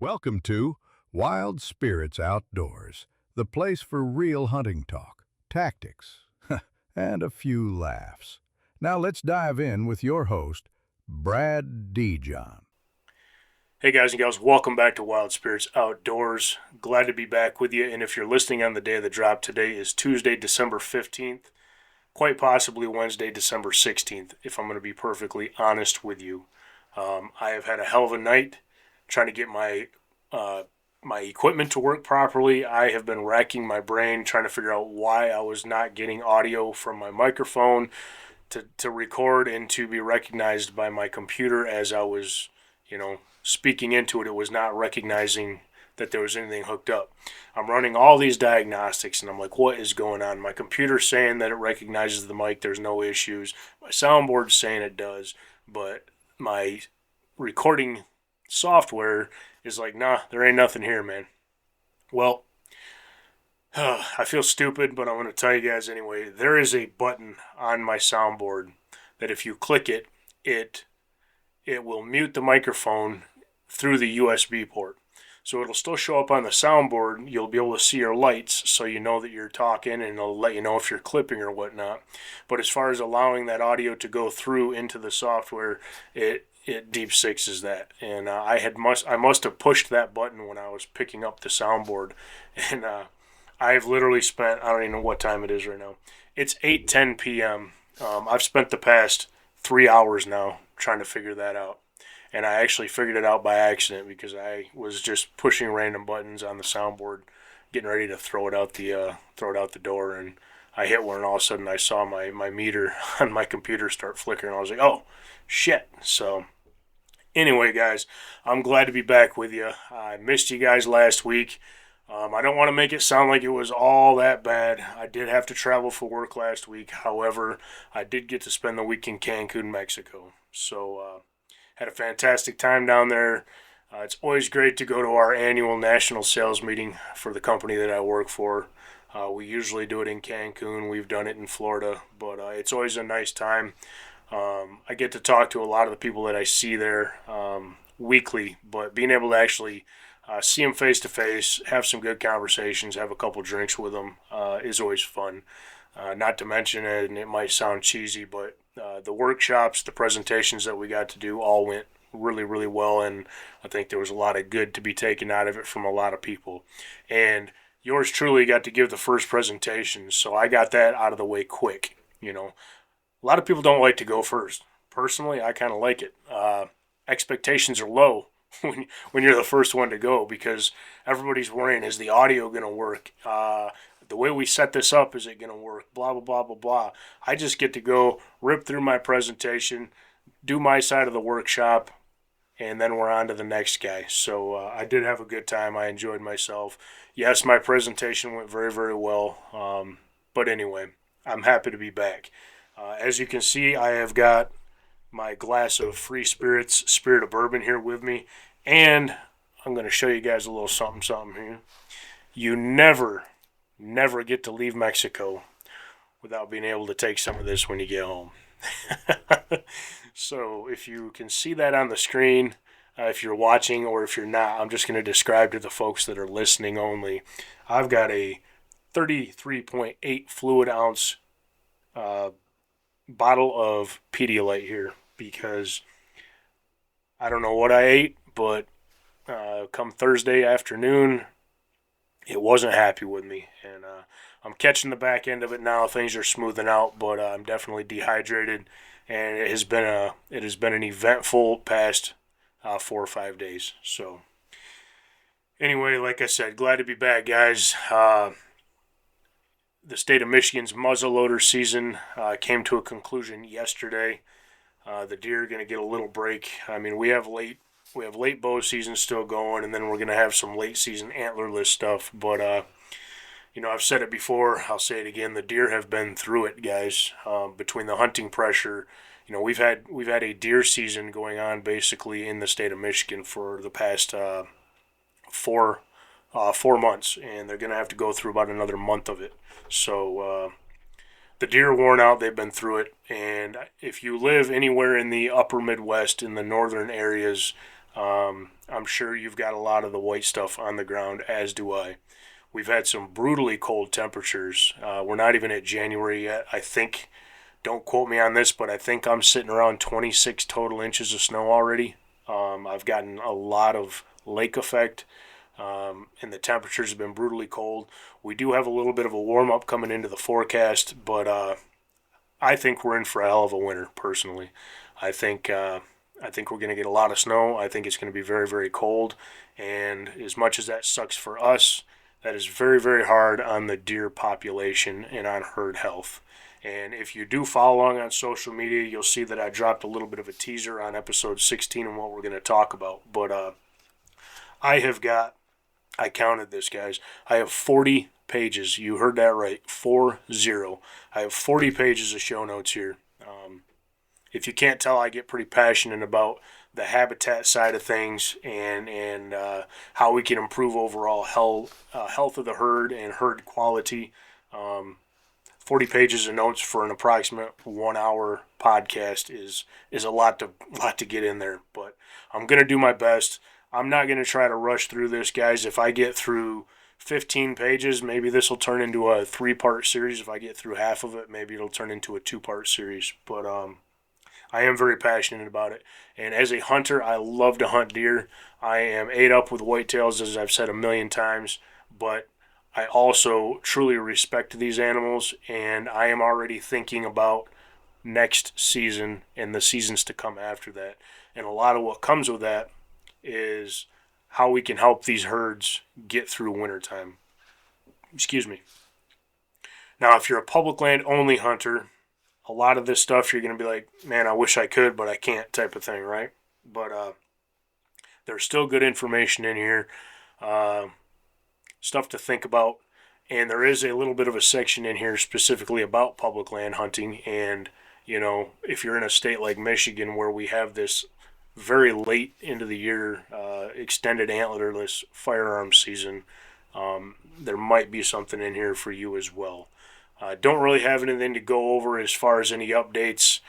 Welcome to Wild Spirits Outdoors, the place for real hunting talk, tactics, and a few laughs. Now let's dive in with your host, Brad Dijon. Hey guys and gals, welcome back to Wild Spirits Outdoors. Glad to be back with you. And if you're listening on the day of the drop, today is Tuesday, December 15th, quite possibly Wednesday, December 16th, if I'm going to be perfectly honest with you. I have had a hell of a night trying to get my equipment to work properly. I have been racking my brain trying to figure out why I was not getting audio from my microphone to record and to be recognized by my computer as I was, speaking into it. It was not recognizing that there was anything hooked up. I'm running all these diagnostics and I'm like, what is going on? My computer's saying that it recognizes the mic, there's no issues. My soundboard's saying it does, but my recording software is like, nah, there ain't nothing here, man. Well, I feel stupid, but I'm going to tell you guys anyway. There is a button on my soundboard that if you click it, it will mute the microphone through the USB port. So it'll still show up on the soundboard. You'll be able to see your lights so you know that you're talking, and it'll let you know if you're clipping or whatnot. But as far as allowing that audio to go through into the software, it deep sixes that. And I must have pushed that button when I was picking up the soundboard. And I've literally spent, I don't even know what time it is right now. It's 8:10 p.m. I've spent the past 3 hours now trying to figure that out. And I actually figured it out by accident because I was just pushing random buttons on the soundboard, getting ready to throw it out the door, and I hit one, and all of a sudden I saw my meter on my computer start flickering. I was like, oh, shit. So anyway, guys, I'm glad to be back with you. I missed you guys last week. I don't want to make it sound like it was all that bad. I did have to travel for work last week. However, I did get to spend the week in Cancun, Mexico. So, had a fantastic time down there. It's always great to go to our annual national sales meeting for the company that I work for. We usually do it in Cancun. We've done it in Florida, but it's always a nice time. I get to talk to a lot of the people that I see there weekly, but being able to actually see them face to face, have some good conversations, have a couple drinks with them is always fun. Not to mention, and it might sound cheesy, but the workshops, the presentations that we got to do all went really, really well, and I think there was a lot of good to be taken out of it from a lot of people. And yours truly got to give the first presentation, so I got that out of the way quick. A lot of people don't like to go first. Personally, I kind of like it. Expectations are low when you're the first one to go because everybody's worrying, is the audio going to work? The way we set this up, is it going to work? Blah, blah, blah, blah, blah. I just get to go rip through my presentation, do my side of the workshop, and then we're on to the next guy. So I did have a good time. I enjoyed myself. Yes, my presentation went very, very well. But anyway, I'm happy to be back. As you can see, I have got my glass of Free Spirits Spirit of Bourbon here with me. And I'm going to show you guys a little something here. You never get to leave Mexico without being able to take some of this when you get home. So if you can see that on the screen, if you're watching or if you're not, I'm just going to describe to the folks that are listening only. I've got a 33.8 fluid ounce bottle of Pedialyte here because I don't know what I ate, but come Thursday afternoon, it wasn't happy with me, and I'm catching the back end of it now. Things are smoothing out, but I'm definitely dehydrated, and it has been an eventful past 4 or 5 days. So anyway, like I said, glad to be back, guys. The state of Michigan's muzzleloader season came to a conclusion yesterday. The deer are going to get a little break. I mean, we have late bow season still going, and then we're going to have some late season antlerless stuff. But I've said it before. I'll say it again. The deer have been through it, guys. Between the hunting pressure, we've had a deer season going on basically in the state of Michigan for the past 4 months, and they're going to have to go through about another month of it. So the deer are worn out. They've been through it. And if you live anywhere in the upper Midwest, in the northern areas, I'm sure you've got a lot of the white stuff on the ground, as do I. We've had some brutally cold temperatures. We're not even at January yet. I think, don't quote me on this, but I think I'm sitting around 26 total inches of snow already. I've gotten a lot of lake effect, and the temperatures have been brutally cold. We do have a little bit of a warm up coming into the forecast, but I think we're in for a hell of a winter. Personally, I think I think we're going to get a lot of snow. I think it's going to be very, very cold, and as much as that sucks for us, that is very, very hard on the deer population and on herd health. And if you do follow along on social media, you'll see that I dropped a little bit of a teaser on episode 16 and what we're going to talk about. But I have got, I counted this, guys. I have 40 pages. You heard that right, 40. I have 40 pages of show notes here. If you can't tell, I get pretty passionate about the habitat side of things and how we can improve overall health of the herd and herd quality. 40 pages of notes for an approximate 1 hour podcast is a lot to get in there, but I'm gonna do my best. I'm not gonna try to rush through this, guys. If I get through 15 pages, maybe this will turn into a 3-part series. If I get through half of it, maybe it'll turn into a 2-part series. But I am very passionate about it. And as a hunter, I love to hunt deer. I am ate up with whitetails, as I've said a million times, but I also truly respect these animals, and I am already thinking about next season and the seasons to come after that. And a lot of what comes with that is how we can help these herds get through wintertime. Excuse me. Now, if you're a public land only hunter, a lot of this stuff you're going to be like, man, I wish I could, but I can't type of thing, right? But there's still good information in here, stuff to think about. And there is a little bit of a section in here specifically about public land hunting. And, you know, if you're in a state like Michigan where we have this very late into the year extended antlerless firearm season, there might be something in here for you as well. Don't really have anything to go over as far as any updates,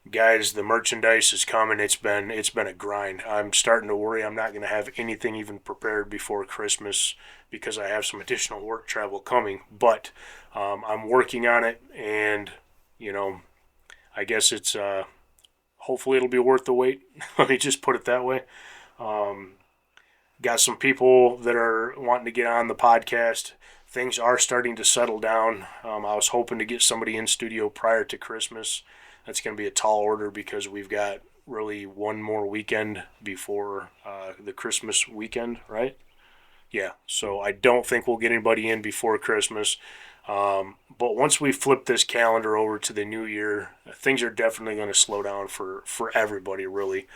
guys. The merchandise is coming. It's been a grind. I'm starting to worry I'm not going to have anything even prepared before Christmas because I have some additional work travel coming. But I'm working on it, and you know, I guess it's hopefully it'll be worth the wait. Let me just put it that way. Got some people that are wanting to get on the podcast. Things are starting to settle down. I was hoping to get somebody in studio prior to Christmas. That's going to be a tall order because we've got really one more weekend before the Christmas weekend, right? Yeah, so I don't think we'll get anybody in before Christmas. But once we flip this calendar over to the new year, things are definitely going to slow down for everybody, really,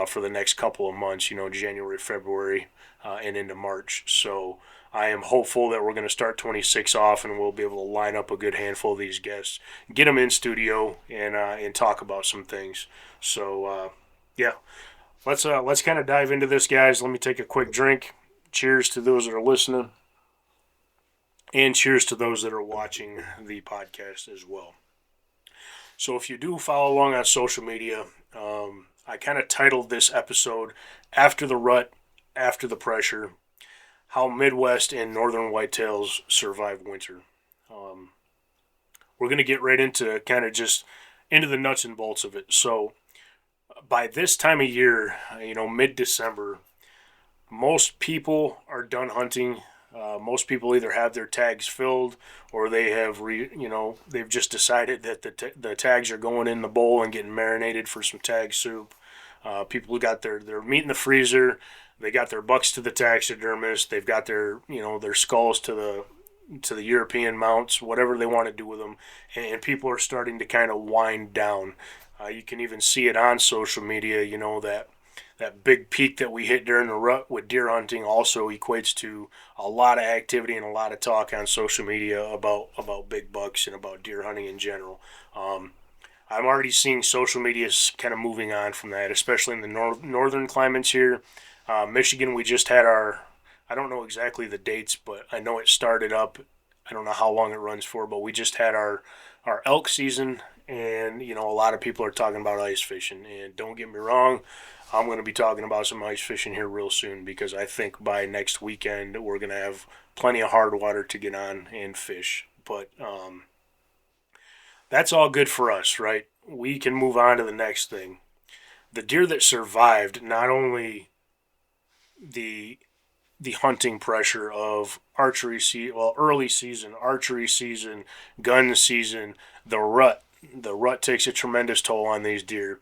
for the next couple of months, you know, January, February, and into March. So I am hopeful that we're going to start 26 off and we'll be able to line up a good handful of these guests, get them in studio, and talk about some things. So, yeah, let's kind of dive into this, guys. Let me take a quick drink. Cheers to those that are listening. And cheers to those that are watching the podcast as well. So if you do follow along on social media, I kind of titled this episode, After the Rut, After the Pressure, How Midwest and Northern Whitetails Survive Winter. We're going to get right into kind of just into the nuts and bolts of it. So by this time of year, you know, mid-December, most people are done hunting. Most people either have their tags filled or they have, they've just decided that the tags are going in the bowl and getting marinated for some tag soup. People who got their meat in the freezer, they got their bucks to the taxidermist, they've got their skulls to the European mounts, whatever they want to do with them, and people are starting to kind of wind down. You can even see it on social media, you know, that big peak that we hit during the rut with deer hunting also equates to a lot of activity and a lot of talk on social media about big bucks and about deer hunting in general. I'm already seeing social media kind of moving on from that, especially in the northern climates here. Michigan, we just had I don't know exactly the dates, but I know it started up. I don't know how long it runs for, but we just had our elk season, and you know, a lot of people are talking about ice fishing. And don't get me wrong, I'm going to be talking about some ice fishing here real soon because I think by next weekend we're going to have plenty of hard water to get on and fish. But that's all good for us, right? We can move on to the next thing. The deer that survived not only the hunting pressure of early season, archery season, gun season, the rut. The rut takes a tremendous toll on these deer.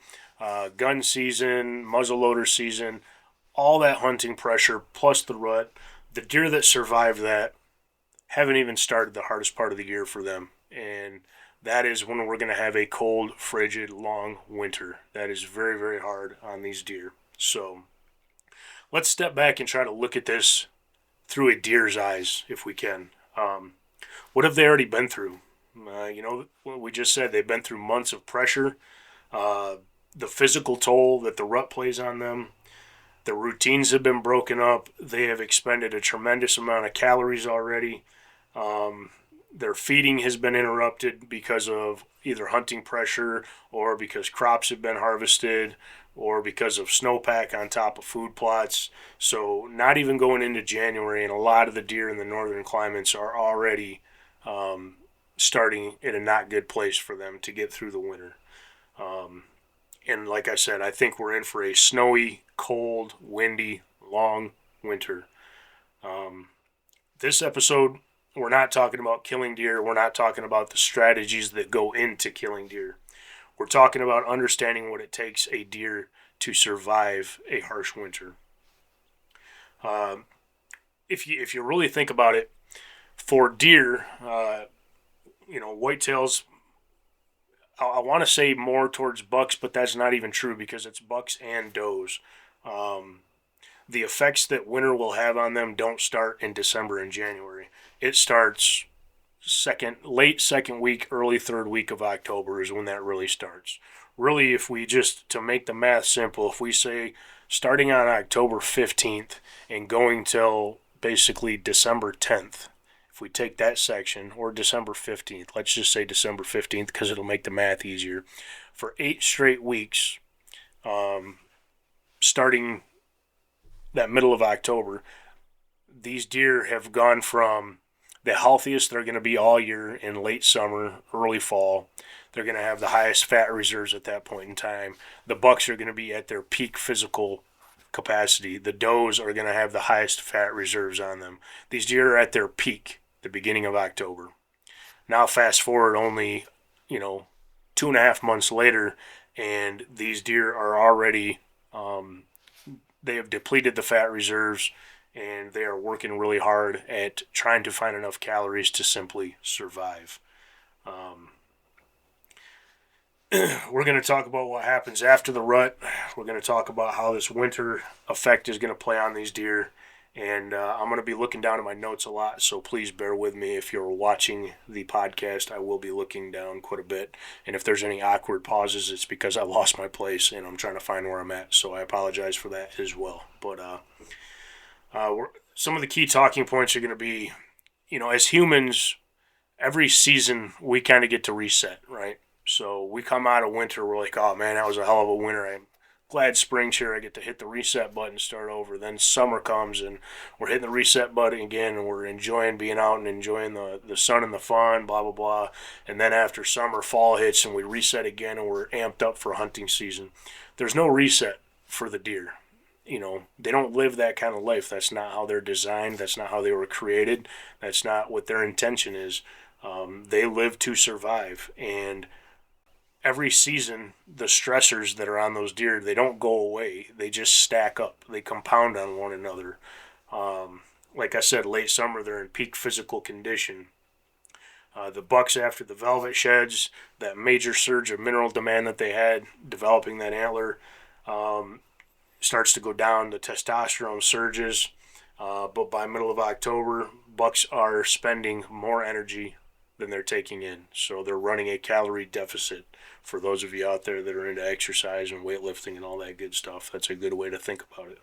Gun season, muzzleloader season, all that hunting pressure plus the rut. The deer that survive that haven't even started the hardest part of the year for them, and that is when we're going to have a cold, frigid, long winter. That is very, very hard on these deer. So let's step back and try to look at this through a deer's eyes, if we can. What have they already been through? What we just said, they've been through months of pressure, the physical toll that the rut plays on them. The routines have been broken up. They have expended a tremendous amount of calories already. Their feeding has been interrupted because of either hunting pressure or because crops have been harvested or because of snowpack on top of food plots. So not even going into January, and a lot of the deer in the northern climates are already starting in a not good place for them to get through the winter. And like I said, I think we're in for a snowy, cold, windy, long winter. This episode, we're not talking about killing deer. We're not talking about the strategies that go into killing deer. We're talking about understanding what it takes a deer to survive a harsh winter. If you really think about it, for deer, whitetails, I want to say more towards bucks, but that's not even true because it's bucks and does. The effects that winter will have on them don't start in December and January. It starts late second week, early third week of October is when that really starts. Really, if we just, to make the math simple, if we say starting on October 15th and going till basically December 10th, if we take that section, or December 15th, let's just say December 15th because it'll make the math easier, for 8 straight weeks, starting that middle of October, these deer have gone from the healthiest they're going to be all year in late summer, early fall. They're going to have the highest fat reserves at that point in time. The bucks are going to be at their peak physical capacity. The does are going to have the highest fat reserves on them. These deer are at their peak the beginning of October. Now fast forward only, 2.5 months later, and these deer are already, they have depleted the fat reserves, and they are working really hard at trying to find enough calories to simply survive. We're going to talk about what happens after the rut. We're going to talk about how this winter effect is going to play on these deer. And I'm going to be looking down at my notes a lot, so please bear with me. If you're watching the podcast, I will be looking down quite a bit. And if there's any awkward pauses, it's because I lost my place and I'm trying to find where I'm at. So I apologize for that as well. But some of the key talking points are going to be, as humans, every season we kind of get to reset, right? So we come out of winter, we're like, oh man, that was a hell of a winter. I'm glad spring's here. I get to hit the reset button and start over. Then summer comes and we're hitting the reset button again and we're enjoying being out and enjoying the sun and the fun, blah, blah, blah. And then after summer, fall hits and we reset again and we're amped up for hunting season. There's no reset for the deer. They don't live that kind of life. That's not how they're designed. That's not how they were created. That's not what their intention is. They live to survive. And every season, the stressors that are on those deer, they don't go away. They just stack up. They compound on one another. Like I said, late summer, they're in peak physical condition. The bucks, after the velvet sheds, that major surge of mineral demand that they had, developing that antler, starts to go down. The testosterone surges. But by middle of October, bucks are spending more energy than they're taking in. So they're running a calorie deficit. For those of you out there that are into exercise and weightlifting and all that good stuff, that's a good way to think about it.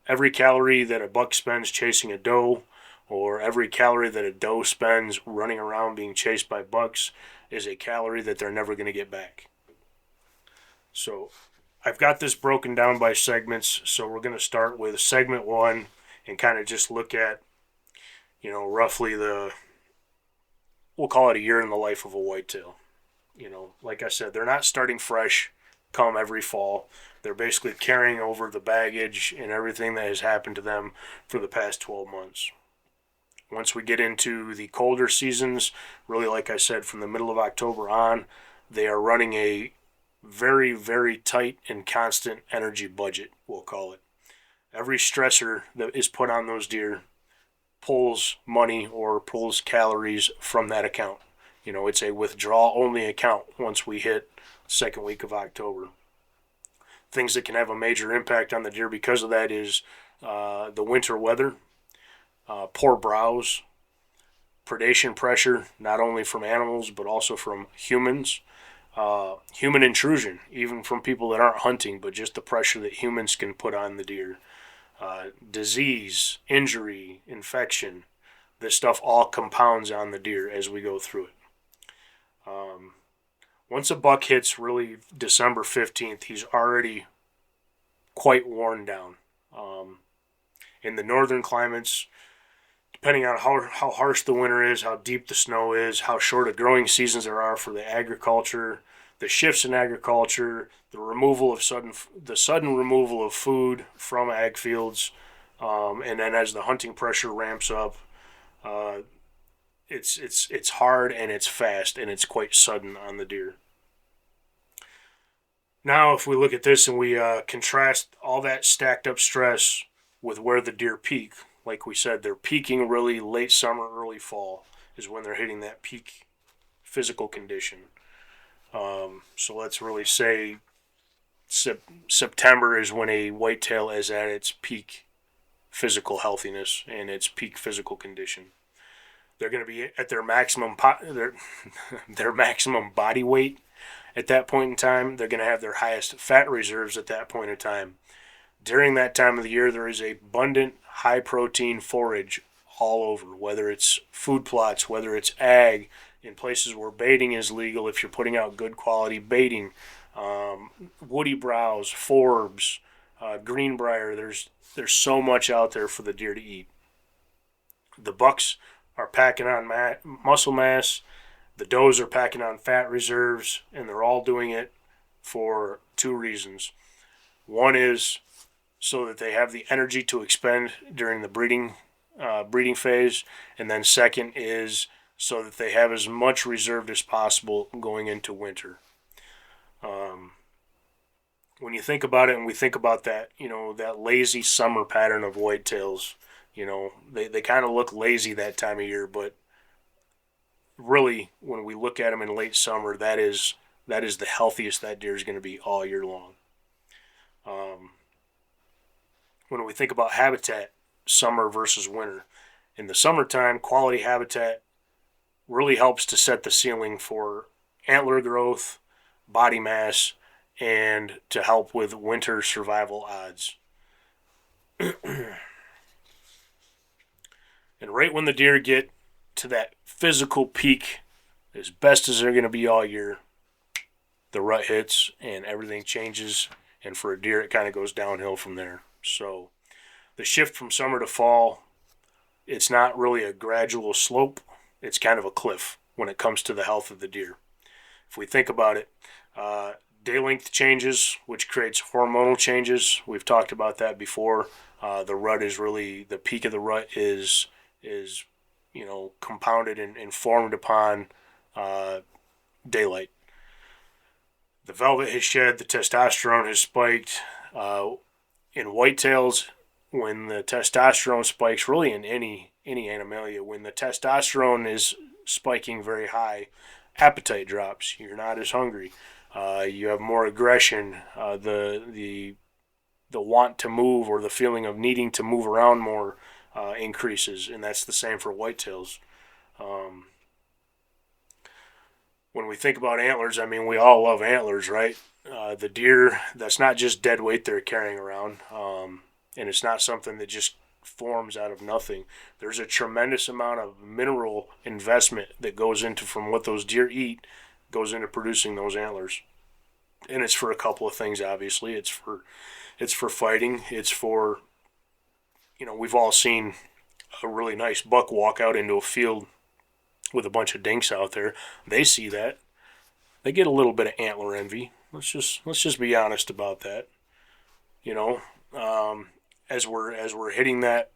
Every calorie that a buck spends chasing a doe, or every calorie that a doe spends running around being chased by bucks, is a calorie that they're never going to get back. So I've got this broken down by segments, so we're going to start with segment 1 and kind of just look at, roughly we'll call it a year in the life of a whitetail. Like I said, they're not starting fresh come every fall. They're basically carrying over the baggage and everything that has happened to them for the past 12 months. Once we get into the colder seasons, really, like I said, from the middle of October on, they are running a very, very tight and constant energy budget, we'll call it. Every stressor that is put on those deer pulls money or pulls calories from that account. It's a withdrawal only account once we hit the second week of October. Things that can have a major impact on the deer because of that is the winter weather, poor browse, predation pressure, not only from animals but also from humans, human intrusion, even from people that aren't hunting, but just the pressure that humans can put on the deer, disease, injury, infection. This stuff all compounds on the deer as we go through it. Once a buck hits really December 15th, he's already quite worn down. In the northern climates, depending on how harsh the winter is, how deep the snow is, how short of growing seasons there are for the agriculture, the shifts in agriculture, the sudden removal of food from ag fields, and then as the hunting pressure ramps up, it's hard and it's fast and it's quite sudden on the deer. Now, if we look at this and we contrast all that stacked up stress with where the deer peak, like we said, they're peaking really late summer, early fall is when they're hitting that peak physical condition. So let's really say September is when a whitetail is at its peak physical healthiness and its peak physical condition. They're going to be at their maximum their maximum body weight at that point in time. They're going to have their highest fat reserves at that point in time. During that time of the year, there is abundant high protein forage all over, whether it's food plots, whether it's ag, in places where baiting is legal if you're putting out good quality baiting, woody browse, forbs, greenbrier. There's so much out there for the deer to eat. The bucks are packing on muscle mass, the does are packing on fat reserves, and they're all doing it for two reasons. One is so that they have the energy to expend during the breeding phase, and then second is so that they have as much reserved as possible going into winter. When you think about it, and we think about that, that lazy summer pattern of whitetails, they kind of look lazy that time of year, but really, when we look at them in late summer, that is the healthiest that deer is going to be all year long. When we think about habitat, summer versus winter, in the summertime, quality habitat really helps to set the ceiling for antler growth, body mass, and to help with winter survival odds. And right when the deer get to that physical peak, as best as they're going to be all year, the rut hits and everything changes, and for a deer it kind of goes downhill from there. So the shift from summer to fall, it's not really a gradual slope, it's kind of a cliff when it comes to the health of the deer. If we think about it, day length changes, which creates hormonal changes. We've talked about that before. The rut is really, the peak of the rut is compounded and formed upon daylight. The velvet has shed, the testosterone has spiked. In whitetails, when the testosterone spikes, really in any animalia, when the testosterone is spiking very high, appetite drops. You're not as hungry. You have more aggression. The want to move, or the feeling of needing to move around more, increases, and that's the same for whitetails. When we think about antlers, I mean, we all love antlers, right? The deer, that's not just dead weight they're carrying around, and it's not something that just forms out of nothing. There's a tremendous amount of mineral investment that goes into, from what those deer eat, goes into producing those antlers. and it's for a couple of things. Obviously, it's for fighting. It's for, we've all seen a really nice buck walk out into a field with a bunch of dinks out there. They see that, they get a little bit of antler envy. Let's just be honest about that. You know, as we're hitting that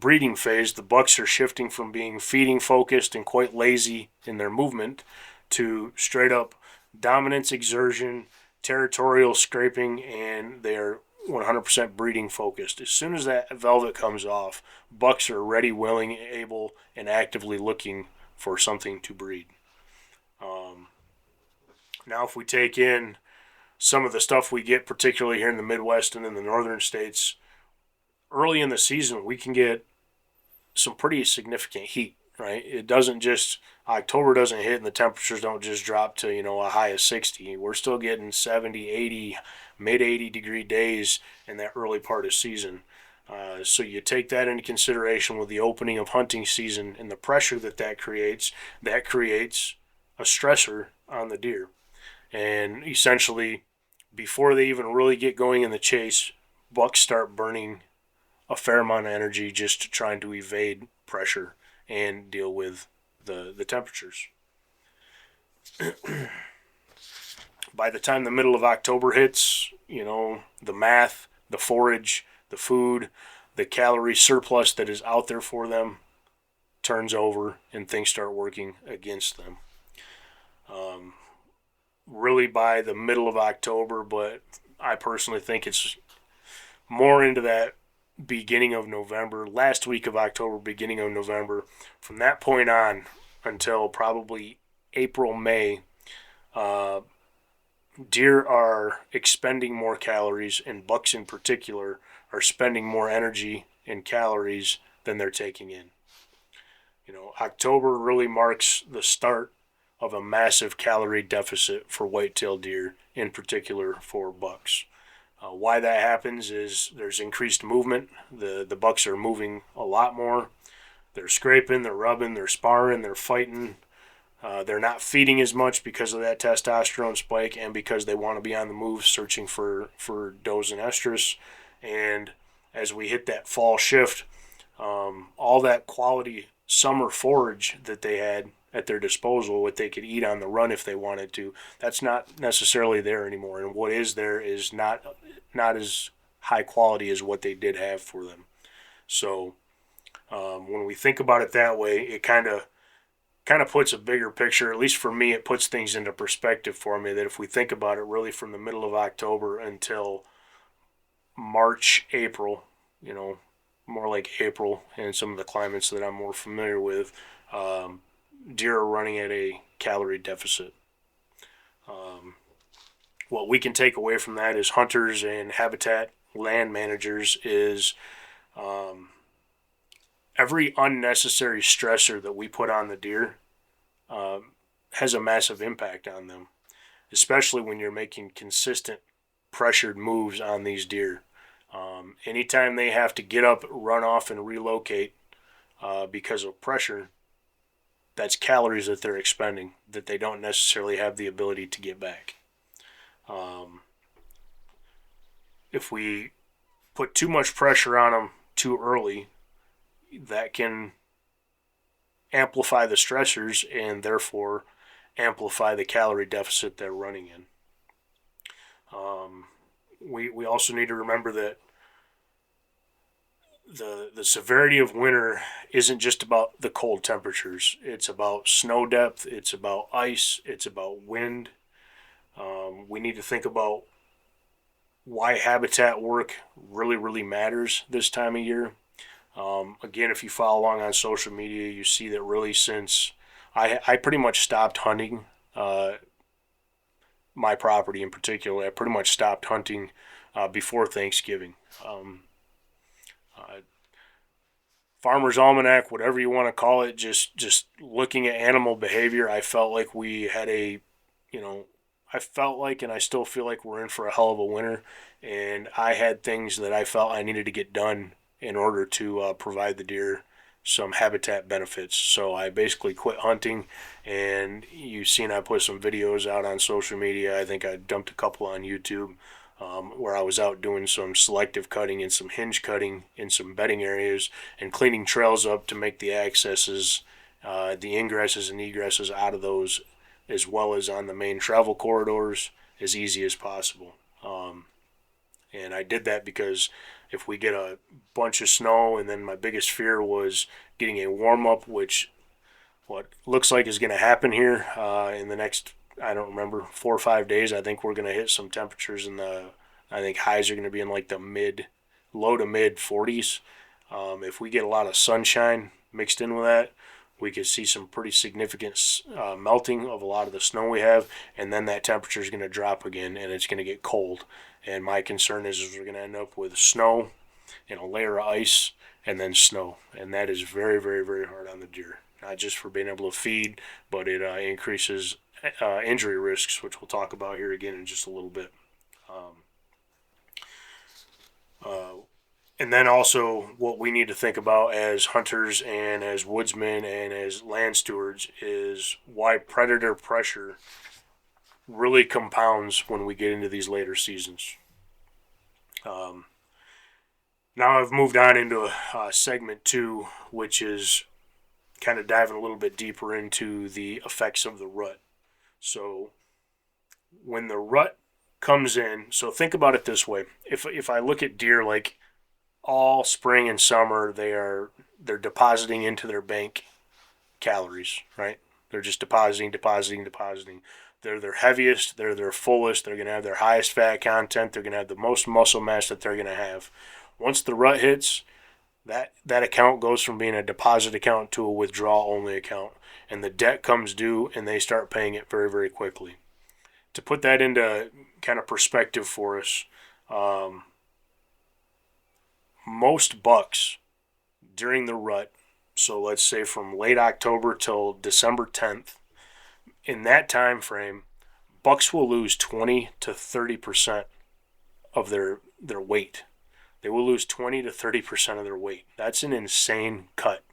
breeding phase, the bucks are shifting from being feeding focused and quite lazy in their movement to straight up dominance, exertion, territorial scraping, and they're 100% breeding focused. As soon as that velvet comes off, bucks are ready, willing, able, and actively looking for something to breed. Now, if we take in some of the stuff we get, particularly here in the Midwest and in the northern states, early in the season, we can get some pretty significant heat, right? It doesn't just, October doesn't hit and the temperatures don't just drop to, a high of 60. We're still getting 70, 80, mid 80 degree days in that early part of season. So you take that into consideration with the opening of hunting season and the pressure that creates a stressor on the deer. And essentially, before they even really get going in the chase, bucks start burning a fair amount of energy just trying to evade pressure and deal with the temperatures. By the time the middle of October hits, the math, the forage, the food, the calorie surplus that is out there for them turns over and things start working against them. Really by the middle of October, but I personally think it's more into that beginning of November, last week of October, beginning of November. From that point on until probably April, May, deer are expending more calories, and bucks in particular are spending more energy and calories than they're taking in. October really marks the start of a massive calorie deficit for whitetail deer, in particular for bucks. Why that happens is there's increased movement. The bucks are moving a lot more. They're scraping, they're rubbing, they're sparring, they're fighting. They're not feeding as much because of that testosterone spike and because they want to be on the move searching for does and estrus. And as we hit that fall shift, all that quality summer forage that they had at their disposal, what they could eat on the run if they wanted to, that's not necessarily there anymore. And what is there is not as high quality as what they did have for them. So when we think about it that way, it kind of puts a bigger picture. At least for me, it puts things into perspective for me, that if we think about it really from the middle of October until March, April, more like April and some of the climates that I'm more familiar with, deer are running at a calorie deficit. What we can take away from that as hunters and habitat land managers is every unnecessary stressor that we put on the deer has a massive impact on them, especially when you're making consistent pressured moves on these deer. Anytime they have to get up, run off, and relocate because of pressure, that's calories that they're expending that they don't necessarily have the ability to get back. If we put too much pressure on them too early, that can amplify the stressors and therefore amplify the calorie deficit they're running in. We also need to remember that the severity of winter isn't just about the cold temperatures. It's about snow depth, it's about ice, it's about wind. We need to think about why habitat work really, really matters this time of year. Again, if you follow along on social media, you see that really since I pretty much stopped hunting my property in particular. I pretty much stopped hunting before Thanksgiving. Farmer's Almanac, whatever you want to call it, just looking at animal behavior, I felt like we had I felt like, and I still feel like we're in for a hell of a winter, and I had things that I felt I needed to get done in order to provide the deer some habitat benefits. So I basically quit hunting, and you've seen I put some videos out on social media. I think I dumped a couple on YouTube, where I was out doing some selective cutting and some hinge cutting in some bedding areas and cleaning trails up to make the accesses, the ingresses and egresses out of those, as well as on the main travel corridors, as easy as possible. And I did that because if we get a bunch of snow, and then my biggest fear was getting a warm up, which what looks like is going to happen here in the next, I don't remember, 4 or 5 days. I think we're going to hit some temperatures I think highs are going to be in like the low to mid 40s. If we get a lot of sunshine mixed in with that, we could see some pretty significant melting of a lot of the snow we have, and then that temperature is going to drop again, and it's going to get cold. And my concern is we're going to end up with snow and a layer of ice and then snow, and that is very, very, very hard on the deer. Not just for being able to feed, but it increases injury risks, which we'll talk about here again in just a little bit. And then also what we need to think about as hunters and as woodsmen and as land stewards is why predator pressure really compounds when we get into these later seasons. Now I've moved on into segment 2, which is kind of diving a little bit deeper into the effects of the rut. So when the rut comes in, so think about it this way. If I look at deer, like all spring and summer, they're depositing into their bank calories, right? They're just depositing. They're their heaviest, they're their fullest, they're going to have their highest fat content, they're going to have the most muscle mass that they're going to have. Once the rut hits, that account goes from being a deposit account to a withdrawal only account, and the debt comes due and they start paying it very, very quickly. To put that into kind of perspective for us, most bucks during the rut, so let's say from late October till December 10th, in that time frame, bucks will lose 20 to 30% of their weight. They will lose 20 to 30% of their weight. That's an insane cut.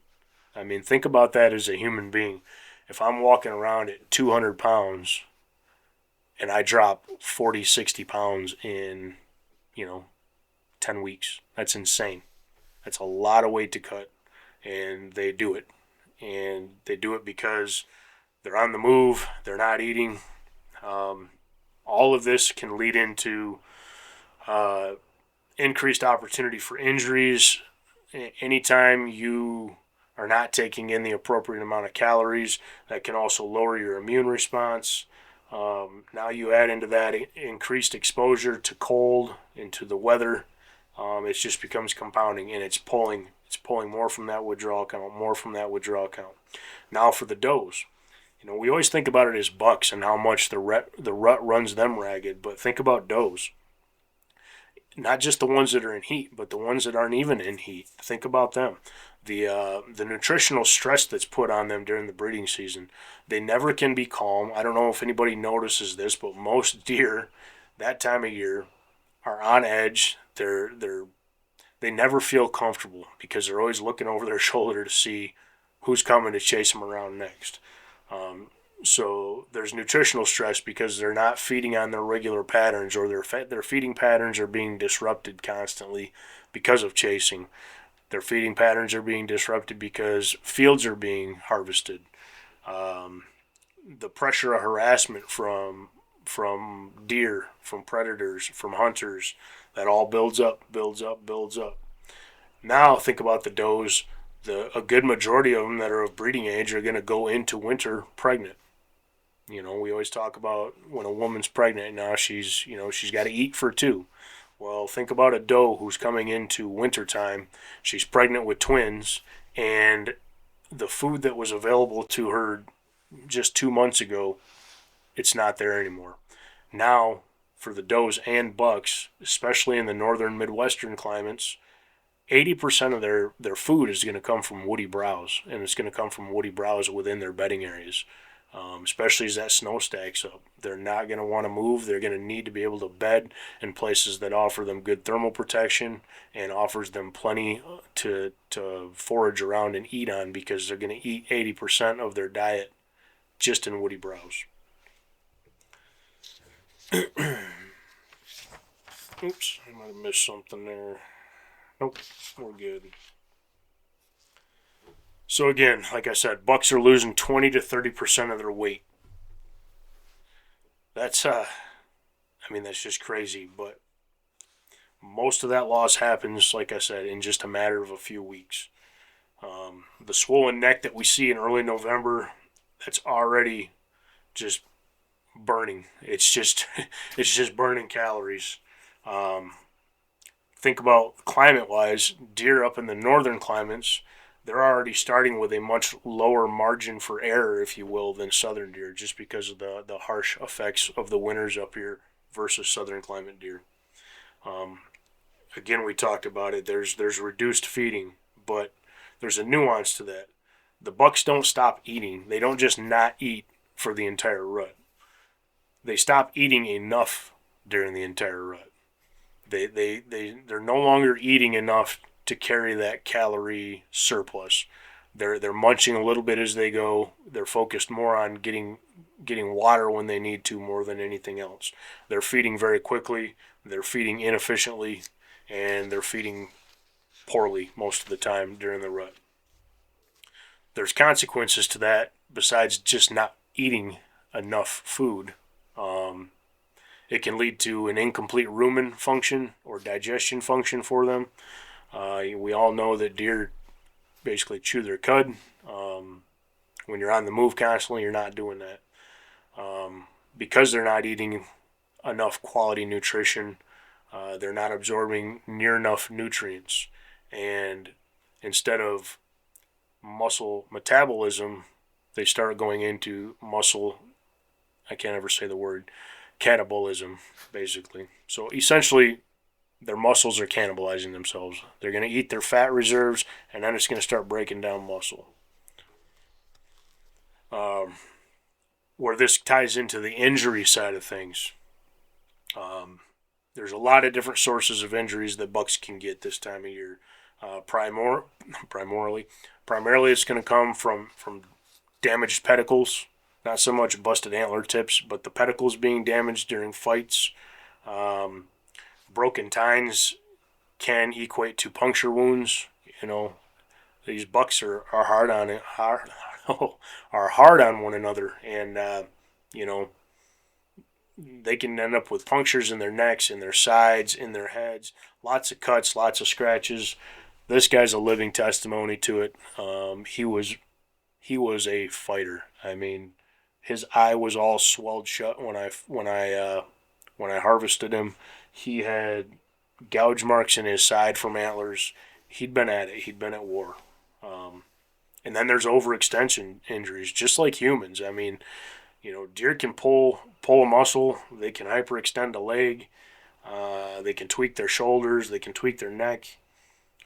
I mean, think about that as a human being. If I'm walking around at 200 pounds and I drop 40, 60 pounds in, 10 weeks, that's insane. That's a lot of weight to cut, and they do it. And they do it because they're on the move, they're not eating. All of this can lead into increased opportunity for injuries. Anytime you are not taking in the appropriate amount of calories, that can also lower your immune response. Now you add into that increased exposure to cold, into the weather. It just becomes compounding, and it's pulling more from that withdrawal count, Now for the does. We always think about it as bucks and how much the rut runs them ragged, but think about does. Not just the ones that are in heat, but the ones that aren't even in heat. Think about them. The nutritional stress that's put on them during the breeding season. They never can be calm. I don't know if anybody notices this, but most deer that time of year are on edge. They never feel comfortable because they're always looking over their shoulder to see who's coming to chase them around next. So there's nutritional stress because they're not feeding on their regular patterns, or their feeding patterns are being disrupted constantly because of chasing. Their feeding patterns are being disrupted because fields are being harvested. The pressure of harassment from deer, from predators, from hunters, that all builds up. Now think about the does. A good majority of them that are of breeding age are going to go into winter pregnant. We always talk about when a woman's pregnant now, she's got to eat for two. Well, think about a doe who's coming into wintertime. She's pregnant with twins, and the food that was available to her just 2 months ago, it's not there anymore. Now, for the does and bucks, especially in the northern Midwestern climates, 80% of their food is going to come from woody browse, and it's going to come from woody browse within their bedding areas. especially as that snow stacks up. They're not going to want to move. They're going to need to be able to bed in places that offer them good thermal protection and offers them plenty to forage around and eat on, because they're going to eat 80% of their diet just in woody browse. Oops, I might have missed something there. Nope, we're good. So again, like I said, bucks are losing 20 to 30% of their weight. That's that's just crazy, but most of that loss happens, like I said, in just a matter of a few weeks. The swollen neck that we see in early November, that's already just burning. It's just burning calories. Think about climate-wise, deer up in the northern climates, they're already starting with a much lower margin for error, if you will, than southern deer, just because of the harsh effects of the winters up here versus southern climate deer. Again, we talked about it. There's reduced feeding, but there's a nuance to that. The bucks don't stop eating. They don't just not eat for the entire rut. They stop eating enough during the entire rut. They're no longer eating enough to carry that calorie surplus. They're munching a little bit as they go. They're focused more on getting water when they need to, more than anything else. They're feeding very quickly. They're feeding inefficiently, and they're feeding poorly most of the time during the rut. There's consequences to that besides just not eating enough food. It can lead to an incomplete rumen function or digestion function for them. We all know that deer basically chew their cud. When you're on the move constantly, you're not doing that. Because they're not eating enough quality nutrition, they're not absorbing near enough nutrients. And instead of muscle metabolism, they start going into muscle, I can't ever say the word, catabolism, basically. So essentially, their muscles are cannibalizing themselves. They're going to eat their fat reserves, and then it's going to start breaking down muscle. Where this ties into the injury side of things, there's a lot of different sources of injuries that bucks can get this time of year. Primarily, it's going to come from damaged pedicles. Not so much busted antler tips, but the pedicles being damaged during fights. Broken tines can equate to puncture wounds. These bucks are hard on it, are hard on one another, and they can end up with punctures in their necks, in their sides, in their heads. Lots of cuts, lots of scratches. This guy's a living testimony to it. He was a fighter. His eye was all swelled shut when I harvested him. He had gouge marks in his side from antlers. He'd been at it. He'd been at war. And then there's overextension injuries, just like humans. Deer can pull a muscle. They can hyperextend a leg. They can tweak their shoulders. They can tweak their neck.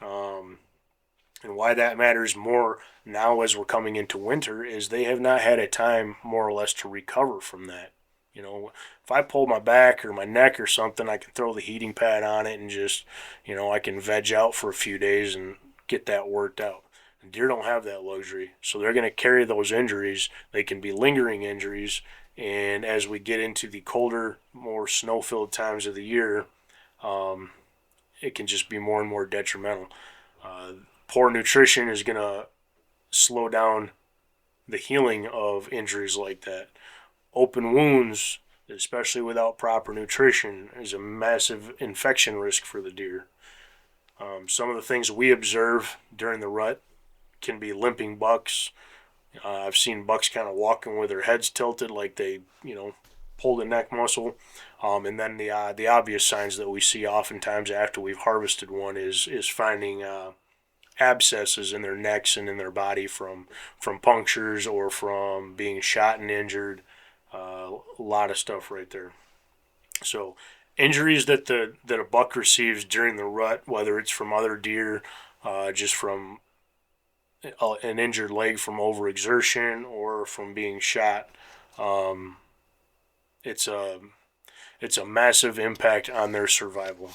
And why that matters more now as we're coming into winter is they have not had a time, more or less, to recover from that. If I pull my back or my neck or something, I can throw the heating pad on it and just, I can veg out for a few days and get that worked out. And deer don't have that luxury, so they're going to carry those injuries. They can be lingering injuries, and as we get into the colder, more snow-filled times of the year, it can just be more and more detrimental. Poor nutrition is going to slow down the healing of injuries like that. Open wounds, especially without proper nutrition, is a massive infection risk for the deer. Some of the things we observe during the rut can be limping bucks. I've seen bucks kind of walking with their heads tilted like they, pulled a neck muscle. And then the obvious signs that we see oftentimes after we've harvested one is finding abscesses in their necks and in their body from punctures or from being shot and injured. A lot of stuff right there. So injuries that a buck receives during the rut, whether it's from other deer, just from an injured leg from overexertion or from being shot. Um, it's a massive impact on their survival.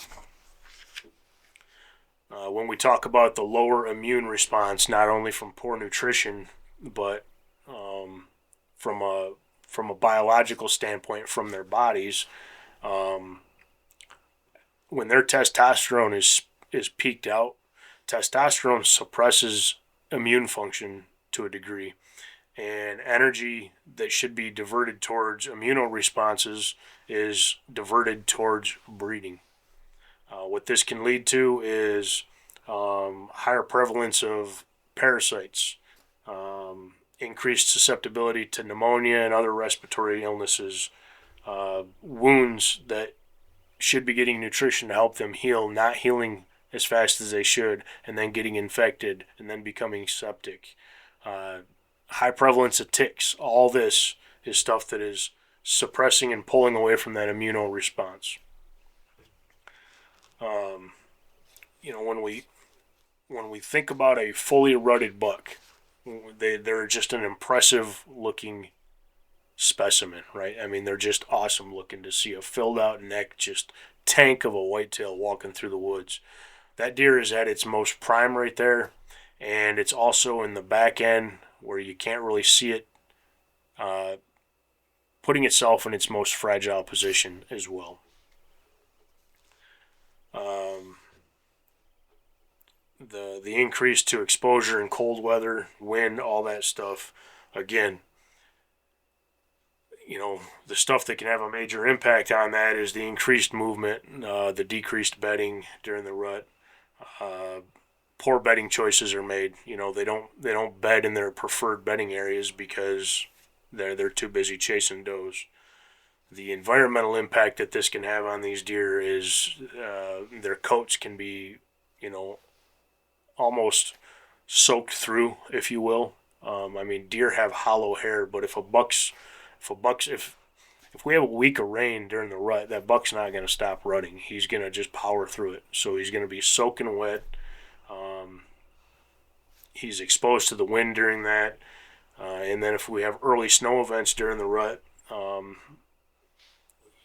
When we talk about the lower immune response, not only from poor nutrition, but from a biological standpoint, from their bodies, um, when their testosterone is peaked out, testosterone suppresses immune function to a degree, and energy that should be diverted towards immunoresponses is diverted towards breeding. What this can lead to is higher prevalence of parasites, increased susceptibility to pneumonia and other respiratory illnesses, wounds that should be getting nutrition to help them heal, not healing as fast as they should, and then getting infected and then becoming septic. High prevalence of ticks. All this is stuff that is suppressing and pulling away from that immunoresponse. When we think about a fully rutted buck, they're just an impressive looking specimen, right? I mean, they're just awesome looking to see a filled out neck, just tank of a whitetail walking through the woods. That deer is at its most prime right there, and it's also in the back end where you can't really see it putting itself in its most fragile position as well. The increase to exposure in cold weather, wind, all that stuff. Again, the stuff that can have a major impact on that is the increased movement, the decreased bedding during the rut. Poor bedding choices are made. They don't bed in their preferred bedding areas because they're too busy chasing does. The environmental impact that this can have on these deer is their coats can be, almost soaked through, if you will. Deer have hollow hair, but if we have a week of rain during the rut, that buck's not going to stop rutting. He's going to just power through it. So he's going to be soaking wet. He's exposed to the wind during that. And then if we have early snow events during the rut,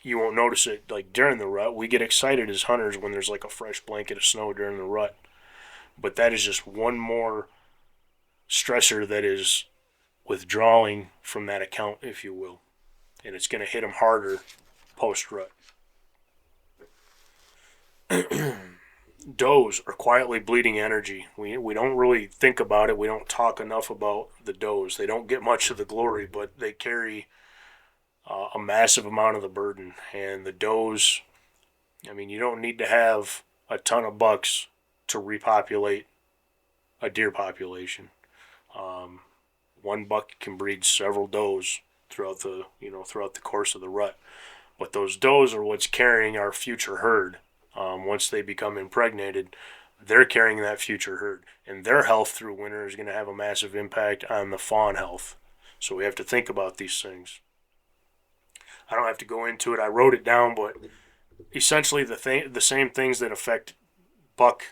you won't notice it. Like during the rut, we get excited as hunters when there's like a fresh blanket of snow during the rut. But that is just one more stressor that is withdrawing from that account, if you will. And it's going to hit them harder post-rut. Does are quietly bleeding energy. We don't really think about it. We don't talk enough about the does. They don't get much of the glory, but they carry a massive amount of the burden. And the does, you don't need to have a ton of bucks to repopulate a deer population. One buck can breed several does throughout the course of the rut. But those does are what's carrying our future herd. Once they become impregnated, they're carrying that future herd, and their health through winter is going to have a massive impact on the fawn health. So we have to think about these things. I don't have to go into it. I wrote it down, but essentially the same things that affect buck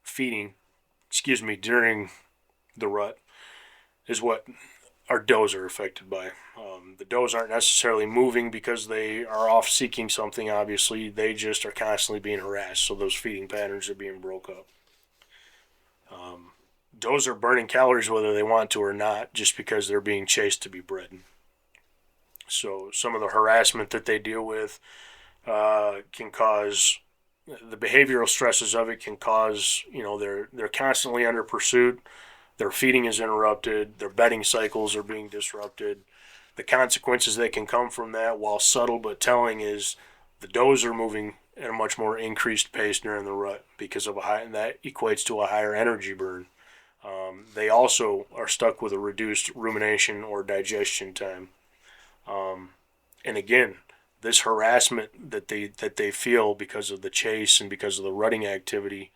feeding, during the rut is what our does are affected by. The does aren't necessarily moving because they are off seeking something, obviously. They just are constantly being harassed, so those feeding patterns are being broke up. Does are burning calories whether they want to or not, just because they're being chased to be bred. So some of the harassment that they deal with can cause the behavioral stresses of it can cause, they're constantly under pursuit. Their feeding is interrupted. Their bedding cycles are being disrupted. The consequences that can come from that, while subtle but telling, is the does are moving at a much more increased pace during the rut because of that equates to a higher energy burn. They also are stuck with a reduced rumination or digestion time. And again, this harassment that they feel because of the chase and because of the rutting activity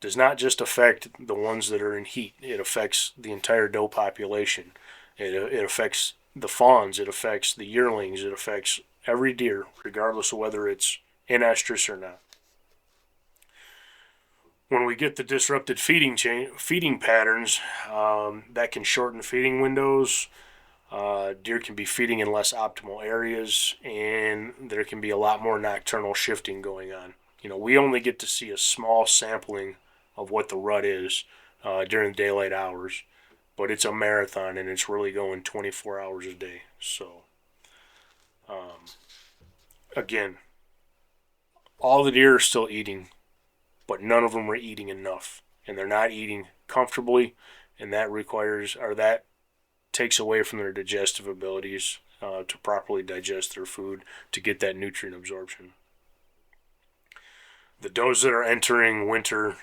does not just affect the ones that are in heat. It affects the entire doe population. It affects the fawns. It affects the yearlings. It affects every deer, regardless of whether it's in estrus or not. When we get the disrupted feeding patterns, that can shorten feeding windows. Deer can be feeding in less optimal areas, and there can be a lot more nocturnal shifting going on. We only get to see a small sampling of what the rut is during daylight hours, but it's a marathon, and it's really going 24 hours a day. So, again, all the deer are still eating, but none of them are eating enough, and they're not eating comfortably, and that takes away from their digestive abilities to properly digest their food to get that nutrient absorption. The does that are entering winter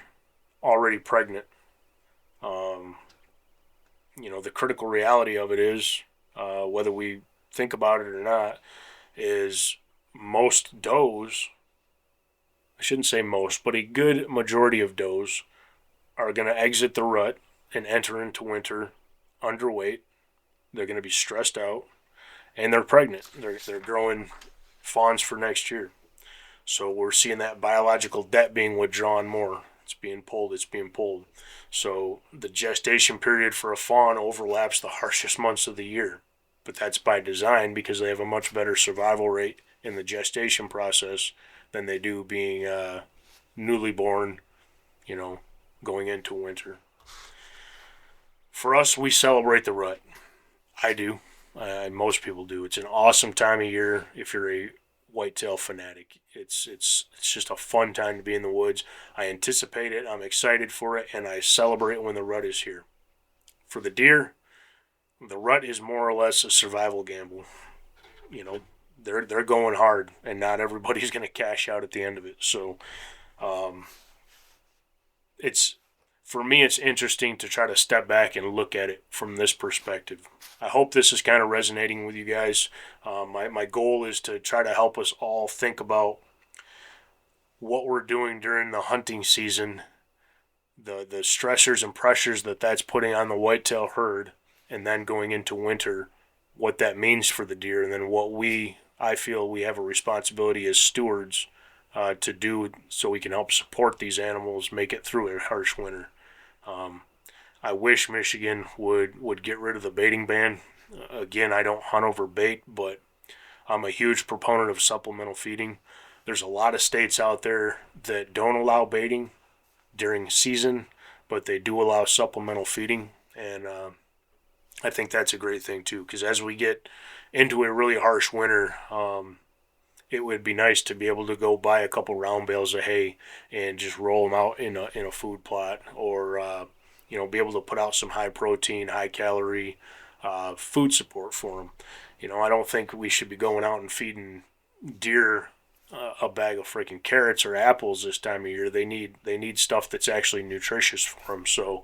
already pregnant, the critical reality of it is, whether we think about it or not, is most does, I shouldn't say most, but a good majority of does are going to exit the rut and enter into winter underweight. They're going to be stressed out, and they're pregnant. They're growing fawns for next year. So we're seeing that biological debt being withdrawn more. It's being pulled. So the gestation period for a fawn overlaps the harshest months of the year. But that's by design because they have a much better survival rate in the gestation process than they do being newly born, going into winter. For us, we celebrate the rut. I do. Most people do. It's an awesome time of year if you're a whitetail fanatic. It's just a fun time to be in the woods. I anticipate it. I'm excited for it, and I celebrate when the rut is here. For the deer, the rut is more or less a survival gamble. They're going hard, and not everybody's going to cash out at the end of it. So, it's for me, it's interesting to try to step back and look at it from this perspective. I hope this is kind of resonating with you guys. My goal is to try to help us all think about what we're doing during the hunting season, the stressors and pressures that's putting on the whitetail herd, and then going into winter, what that means for the deer, and then I feel we have a responsibility as stewards to do so we can help support these animals make it through a harsh winter. I wish Michigan would get rid of the baiting ban. Again, I don't hunt over bait, but I'm a huge proponent of supplemental feeding. There's a lot of states out there that don't allow baiting during season, but they do allow supplemental feeding, and I think that's a great thing too, because as we get into a really harsh winter, it would be nice to be able to go buy a couple round bales of hay and just roll them out in a food plot, or be able to put out some high protein, high calorie food support for them. I don't think we should be going out and feeding deer a bag of freaking carrots or apples this time of year. They need stuff that's actually nutritious for them. So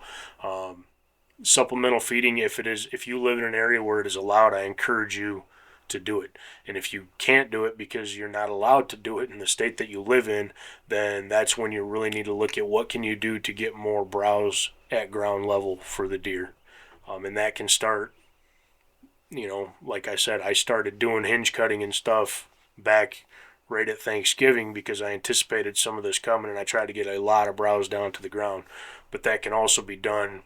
supplemental feeding, if you live in an area where it is allowed, I encourage you to do it. And if you can't do it because you're not allowed to do it in the state that you live in, then that's when you really need to look at what can you do to get more browse at ground level for the deer. And that can start, like I said, I started doing hinge cutting and stuff back right at Thanksgiving because I anticipated some of this coming, and I tried to get a lot of browse down to the ground. But that can also be done,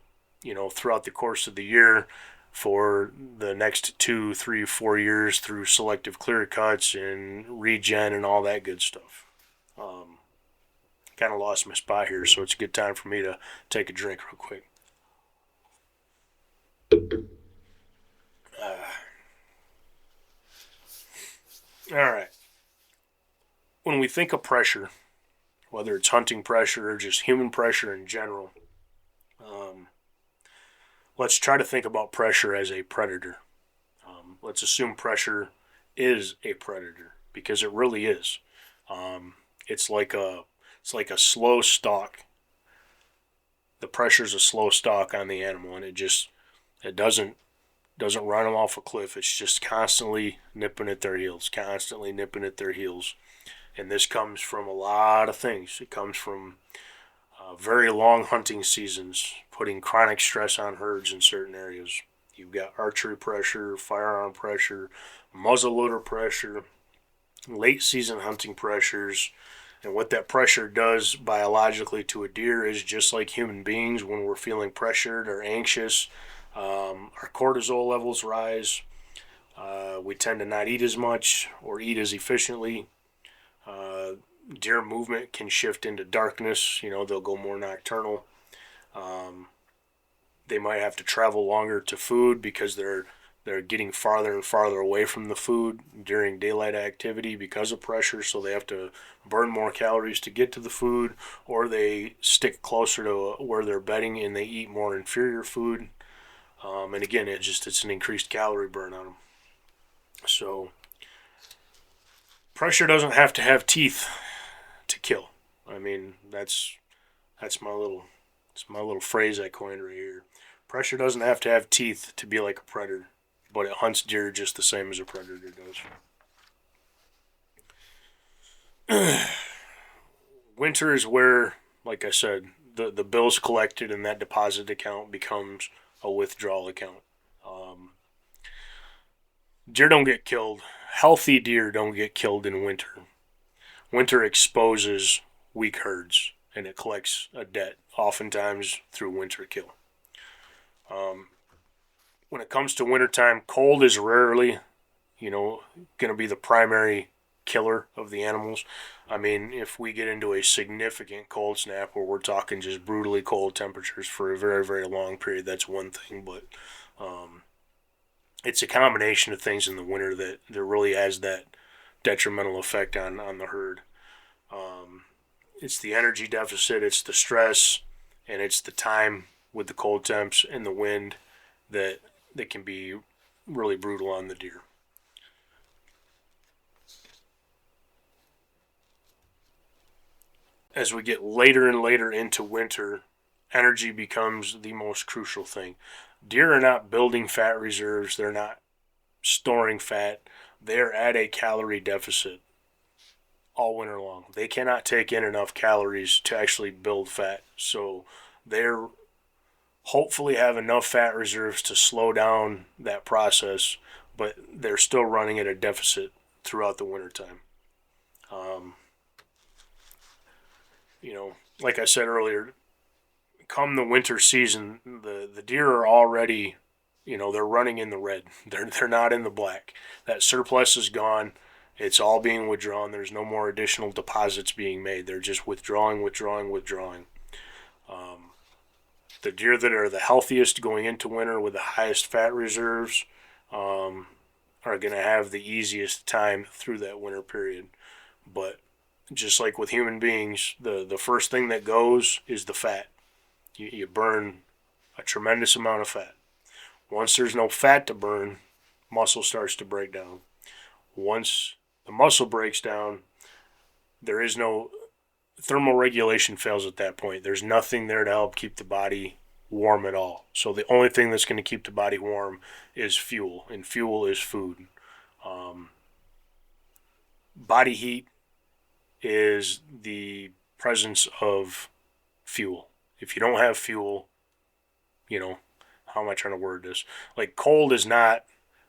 throughout the course of the year for the next 2, 3, 4 years through selective clear cuts and regen and all that good stuff. Kind of lost my spot here, so it's a good time for me to take a drink real quick. All right. When we think of pressure, whether it's hunting pressure or just human pressure in general, let's try to think about pressure as a predator. Let's assume pressure is a predator, because it really is. It's like a slow stalk. The pressure's a slow stalk on the animal, and it doesn't run them off a cliff. It's just constantly nipping at their heels, And this comes from a lot of things. It comes from very long hunting seasons, putting chronic stress on herds in certain areas. You've got archery pressure, firearm pressure, muzzleloader pressure, late season hunting pressures, And what that pressure does biologically to a deer is just like human beings, when we're feeling pressured or anxious, our cortisol levels rise. We tend to not eat as much or eat as efficiently. Uh, Deer movement can shift into darkness. They'll go more nocturnal. Um, they might have to travel longer to food because they're getting farther and farther away from the food during daylight activity because of pressure, so they have to burn more calories to get to the food, or they stick closer to where they're bedding and they eat more inferior food. And again, it's an increased calorie burn on them. So pressure doesn't have to have teeth to kill. I mean, that's my little phrase I coined right here. Pressure doesn't have to have teeth to be like a predator, but it hunts deer just the same as a predator does. Winter is where, like I said, the bills collected in that deposit account becomes a withdrawal account. Um, Deer don't get killed. Healthy deer don't get killed in winter. Winter exposes weak herds and it collects a debt, oftentimes through winter kill. Um, when it comes to wintertime, cold is rarely, going to be the primary killer of the animals. I mean, if we get into a significant cold snap where we're talking just brutally cold temperatures for a very, very long period, that's one thing. But um, it's a combination of things in the winter that really has that detrimental effect on the herd. Um, it's the energy deficit, it's the stress, and it's the time with the cold temps and the wind that can be really brutal on the deer. As we get later and later into winter, energy becomes the most crucial thing. Deer are not building fat reserves, they're not storing fat, they're at a calorie deficit all winter long. They cannot take in enough calories to actually build fat. So they're hopefully have enough fat reserves to slow down that process, but they're still running at a deficit throughout the wintertime. Um, like I said earlier, come the winter season, the deer are already, they're running in the red. They're not in the black. That surplus is gone. It's all being withdrawn. There's no more additional deposits being made. They're just withdrawing, withdrawing, withdrawing. Um, the deer that are the healthiest going into winter with the highest fat reserves um, are going to have the easiest time through that winter period. But just like with human beings, the first thing that goes is the fat. You burn a tremendous amount of fat. Once there's no fat to burn, muscle starts to break down. Once the muscle breaks down, there is no thermal regulation fails at that point. There's nothing there to help keep the body warm at all. So the only thing that's going to keep the body warm is fuel, and fuel is food. Um, Body heat is the presence of fuel. If you don't have fuel, how am I trying to word this? Like, cold is not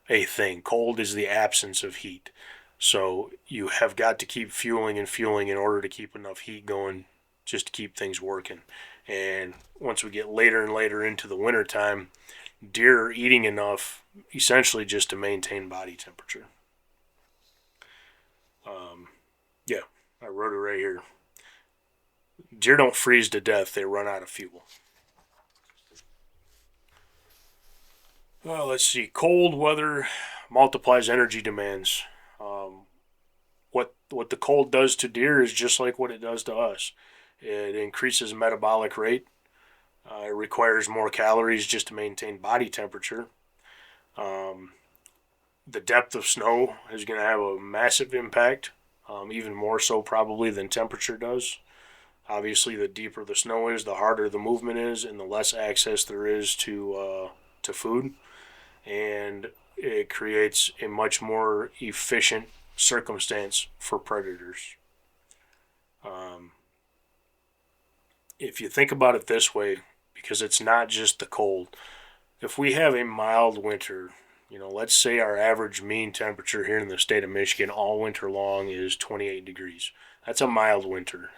a thing. Cold is the absence of heat. So you have got to keep fueling and fueling in order to keep enough heat going just to keep things working. And once we get later and later into the wintertime, deer are eating enough essentially just to maintain body temperature. Yeah, I wrote it right here. Deer don't freeze to death, they run out of fuel. Well, let's see. Cold weather multiplies energy demands. Um, what the cold does to deer is just like what it does to us. It increases metabolic rate. It requires more calories just to maintain body temperature. Um, the depth of snow is going to have a massive impact, even more so probably than temperature does. Obviously, the deeper the snow is, the harder the movement is, and the less access there is to food. And it creates a much more efficient circumstance for predators. Um, if you think about it this way, because it's not just the cold, if we have a mild winter, let's say our average mean temperature here in the state of Michigan all winter long is 28 degrees. That's a mild winter,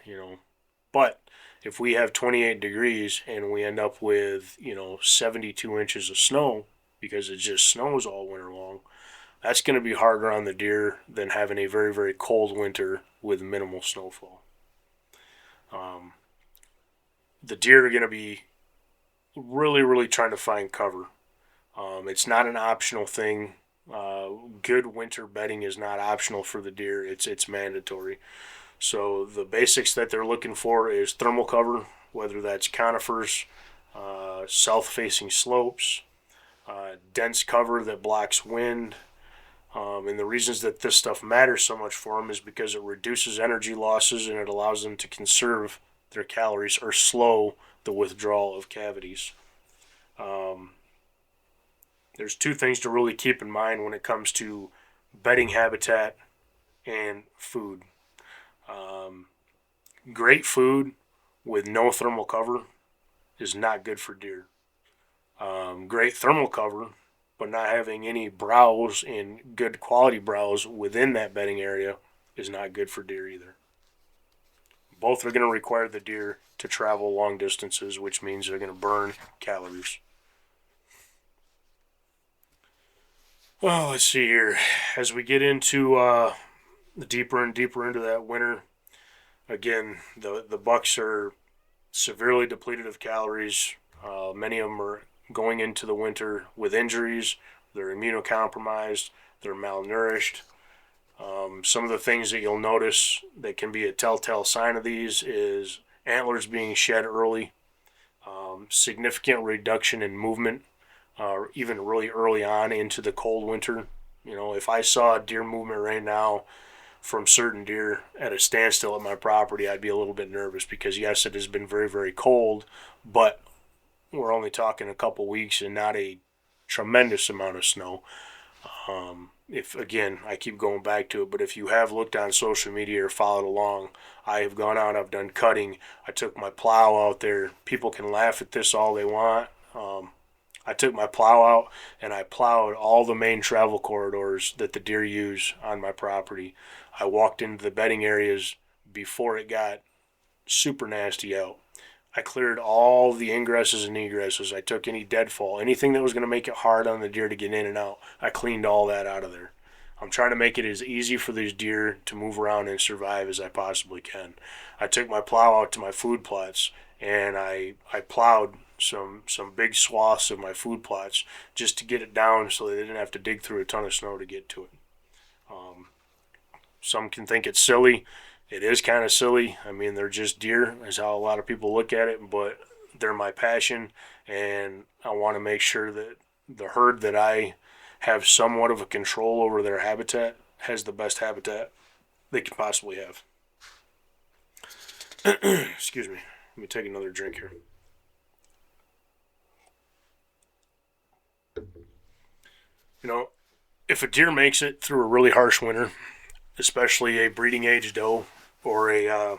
But if we have 28 degrees and we end up with, 72 inches of snow because it just snows all winter long, that's going to be harder on the deer than having a very, very cold winter with minimal snowfall. The deer are going to be really, really trying to find cover. It's not an optional thing. Good winter bedding is not optional for the deer. It's mandatory. So the basics that they're looking for is thermal cover, whether that's conifers, south-facing slopes, dense cover that blocks wind. And the reasons that this stuff matters so much for them is because it reduces energy losses and it allows them to conserve their calories or slow the withdrawal of cavities. There's two things to really keep in mind when it comes to bedding habitat and food. Great food with no thermal cover is not good for deer. Great thermal cover, but not having any browse and good quality browse within that bedding area is not good for deer either. Both are going to require the deer to travel long distances, which means they're going to burn calories. Well, let's see here. As we get into deeper and deeper into that winter, again, the bucks are severely depleted of calories. Many of them are going into the winter with injuries. They're immunocompromised. They're malnourished. Some of the things that you'll notice that can be a telltale sign of these is antlers being shed early, significant reduction in movement, even really early on into the cold winter. If I saw deer movement right now from certain deer at a standstill at my property, I'd be a little bit nervous because, yes, it has been very, very cold, but we're only talking a couple weeks and not a tremendous amount of snow. If, again, I keep going back to it, but if you have looked on social media or followed along, I have gone out, I've done cutting, I took my plow out there. People can laugh at this all they want. I took my plow out and I plowed all the main travel corridors that the deer use on my property. I walked into the bedding areas before it got super nasty out. I cleared all the ingresses and egresses. I took any deadfall, anything that was going to make it hard on the deer to get in and out. I cleaned all that out of there. I'm trying to make it as easy for these deer to move around and survive as I possibly can. I took my plow out to my food plots and I plowed some big swaths of my food plots just to get it down so they didn't have to dig through a ton of snow to get to it. Some can think it's silly. It is kind of silly. I mean, they're just deer, is how a lot of people look at it, but they're my passion, and I want to make sure that the herd that I have somewhat of a control over their habitat has the best habitat they can possibly have. Excuse me. Let me take another drink here. If a deer makes it through a really harsh winter, especially a breeding age doe or a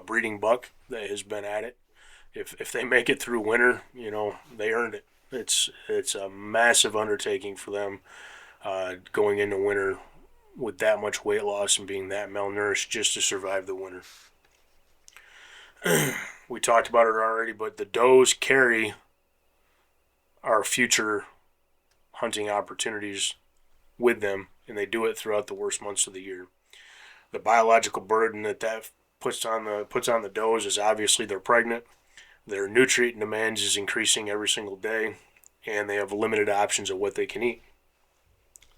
breeding buck that has been at it, if they make it through winter, they earned it. It's a massive undertaking for them going into winter with that much weight loss and being that malnourished just to survive the winter. We talked about it already, but the does carry our future hunting opportunities with them, and they do it throughout the worst months of the year. The biological burden that puts on the does is obviously they're pregnant. Their nutrient demands is increasing every single day, and they have limited options of what they can eat.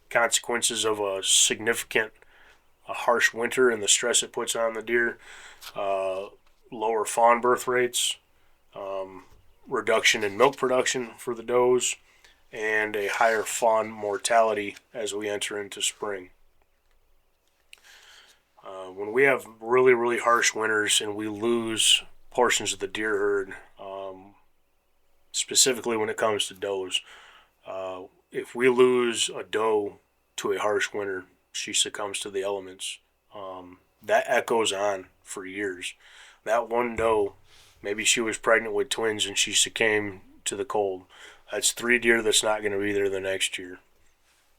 Consequences of a harsh winter and the stress it puts on the deer, lower fawn birth rates, reduction in milk production for the does, and a higher fawn mortality as we enter into spring. When we have really, really harsh winters and we lose portions of the deer herd, specifically when it comes to does, if we lose a doe to a harsh winter, she succumbs to the elements. That echoes on for years. That one doe, maybe she was pregnant with twins and she succumbed to the cold. That's 3 deer that's not going to be there the next year.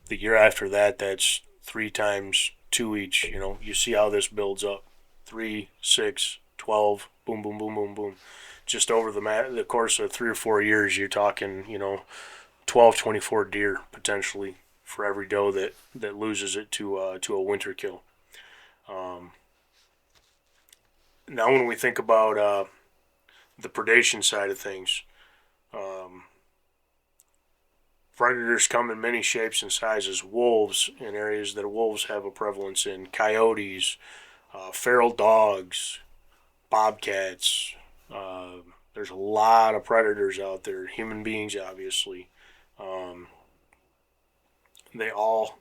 The year after that, that's 3 times 2 each. You see how this builds up. 3, 6, 12, boom, boom, boom, boom, boom. Just over the course of 3 or 4 years, you're talking, 12, 24 deer potentially for every doe that loses it to a winter kill. Now, when we think about the predation side of things, predators come in many shapes and sizes. Wolves in areas that wolves have a prevalence in, coyotes, feral dogs, bobcats. There's a lot of predators out there. Human beings, obviously. They all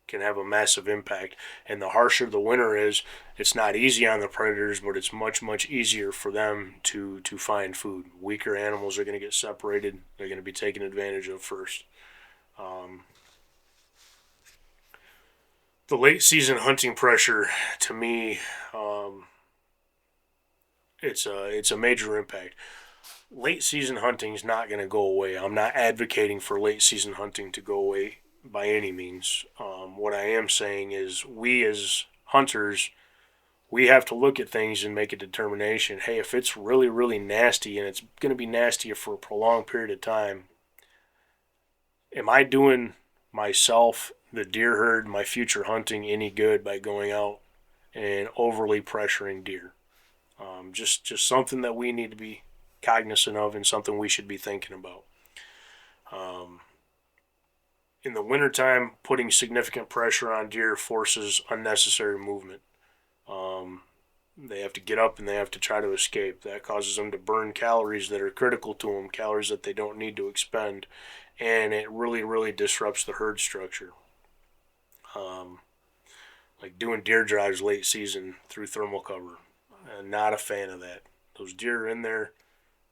can have a massive impact. And the harsher the winter is, it's not easy on the predators, but it's much, much easier for them to find food. Weaker animals are going to get separated. They're going to be taken advantage of first. The late season hunting pressure, to me, it's a major impact. Late season hunting is not going to go away. I'm not advocating for late season hunting to go away by any means. What I am saying is we as hunters, we have to look at things and make a determination. Hey, if it's really, really nasty and it's going to be nasty for a prolonged period of time, am I doing myself, the deer herd, my future hunting any good by going out and overly pressuring deer? Just something that we need to be cognizant of and something we should be thinking about. In the wintertime, putting significant pressure on deer forces unnecessary movement. They have to get up and they have to try to escape. That causes them to burn calories that are critical to them, calories that they don't need to expend, and it really, really disrupts the herd structure. Like doing deer drives late season through thermal cover. Not a fan of that. Those deer are in there.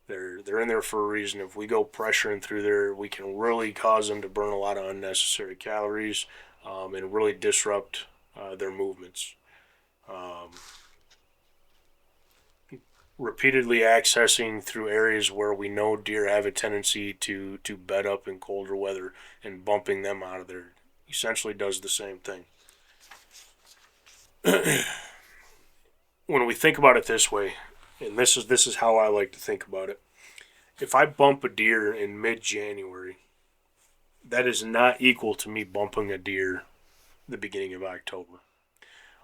They're in there for a reason. If we go pressuring through there, we can really cause them to burn a lot of unnecessary calories and really disrupt their movements. Repeatedly accessing through areas where we know deer have a tendency to bed up in colder weather and bumping them out of there essentially does the same thing. When we think about it this way, and this is how I like to think about it. If I bump a deer in mid-January, that is not equal to me bumping a deer the beginning of October.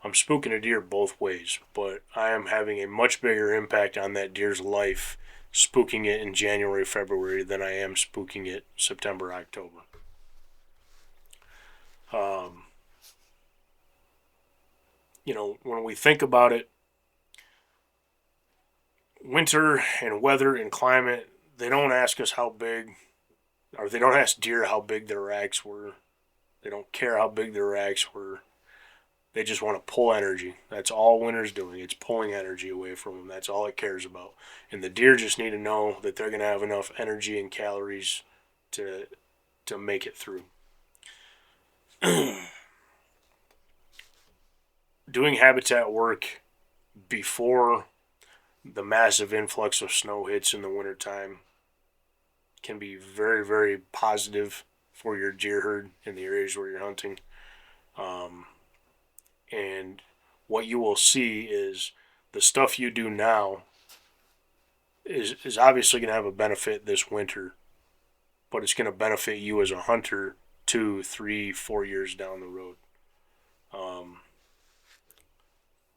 I'm spooking a deer both ways, but I am having a much bigger impact on that deer's life spooking it in January, February than I am spooking it September, October. When we think about it, winter and weather and climate, they don't ask us how big, or they don't ask deer how big their racks were. They don't care how big their racks were. They just want to pull energy. That's all winter's doing. It's pulling energy away from them. That's all it cares about. And the deer just need to know that they're going to have enough energy and calories to make it through. Doing habitat work before the massive influx of snow hits in the wintertime can be very, very positive for your deer herd in the areas where you're hunting. And what you will see is the stuff you do now is obviously going to have a benefit this winter, but it's going to benefit you as a hunter 2, 3, 4 years down the road.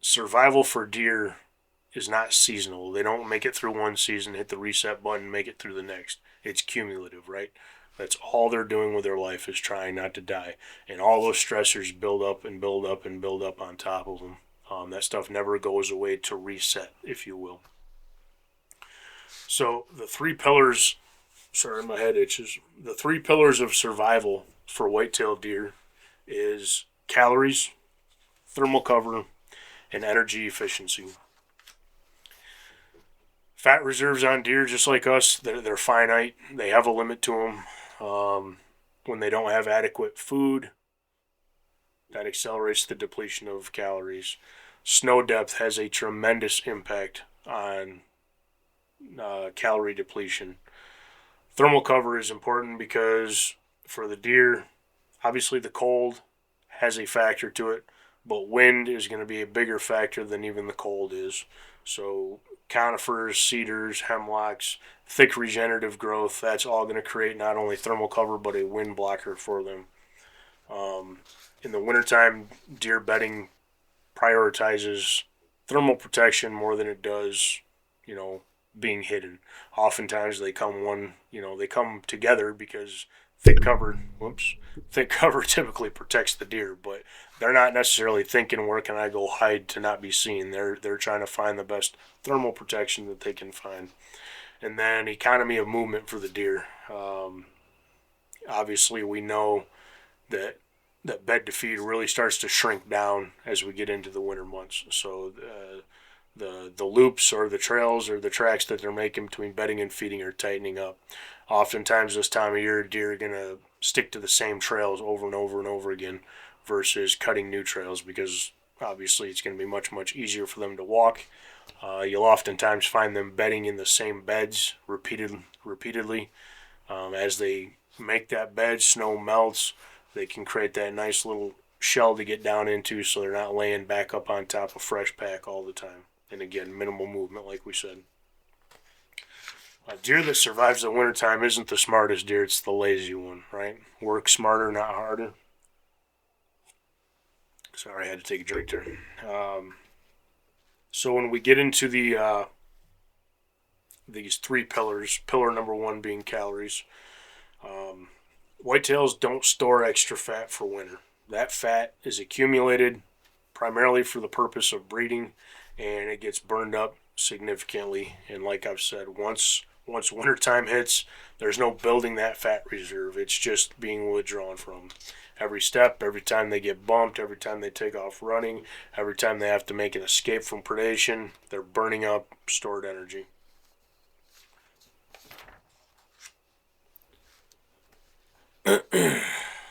Survival for deer is not seasonal. They don't make it through one season, hit the reset button, make it through the next. It's cumulative, right? That's all they're doing with their life is trying not to die. And all those stressors build up and build up and build up on top of them. That stuff never goes away to reset, if you will. So the 3 pillars, sorry, my head itches. The 3 pillars of survival for whitetail deer is calories, thermal cover, and energy efficiency. Fat reserves on deer, just like us, they're finite. They have a limit to them. When they don't have adequate food, that accelerates the depletion of calories. Snow depth has a tremendous impact on calorie depletion. Thermal cover is important because for the deer, obviously the cold has a factor to it, but wind is going to be a bigger factor than even the cold is. So conifers, cedars, hemlocks, thick regenerative growth, that's all going to create not only thermal cover but a wind blocker for them. In the wintertime, deer bedding prioritizes thermal protection more than it does, being hidden. Oftentimes they come together because thick cover, thick cover typically protects the deer, but they're not necessarily thinking where can I go hide to not be seen. They're trying to find the best thermal protection that they can find. And then economy of movement for the deer. Obviously, we know that bed to feed really starts to shrink down as we get into the winter months. So the loops or the trails or the tracks that they're making between bedding and feeding are tightening up. Oftentimes this time of year, deer are going to stick to the same trails over and over and over again versus cutting new trails because obviously it's going to be much, much easier for them to walk. You'll oftentimes find them bedding in the same beds repeatedly. As they make that bed, snow melts. They can create that nice little shell to get down into so they're not laying back up on top of fresh pack all the time. And again, minimal movement, like we said. A deer that survives the wintertime isn't the smartest deer, it's the lazy one, right? Work smarter, not harder. Sorry, I had to take a drink there. So when we get into these three pillars, pillar number one being calories, whitetails don't store extra fat for winter. That fat is accumulated primarily for the purpose of breeding, and it gets burned up significantly. And like I've said, once wintertime hits, there's no building that fat reserve. It's just being withdrawn from. Every step, every time they get bumped, every time they take off running, every time they have to make an escape from predation, they're burning up stored energy.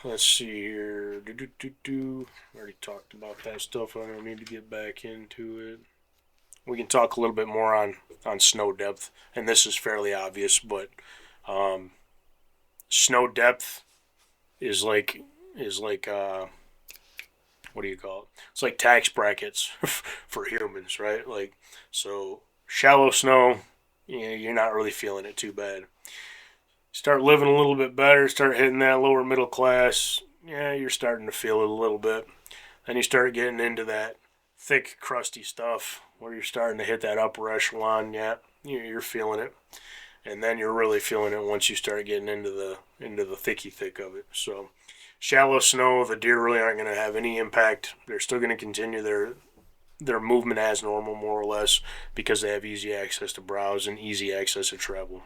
Let's see here. Already talked about that stuff. I don't need to get back into it. We can talk a little bit more on snow depth, and this is fairly obvious, but snow depth is like what do you call it? It's like tax brackets for humans, right? Like, so shallow snow, you're not really feeling it too bad. Start living a little bit better, start hitting that lower middle class, you're starting to feel it a little bit. Then you start getting into that thick, crusty stuff where you're starting to hit that upper echelon, you're feeling it. And then you're really feeling it once you start getting into the thicky thick of it. So shallow snow, the deer really aren't going to have any impact. They're still going to continue their movement as normal, more or less, because they have easy access to browse and easy access to travel.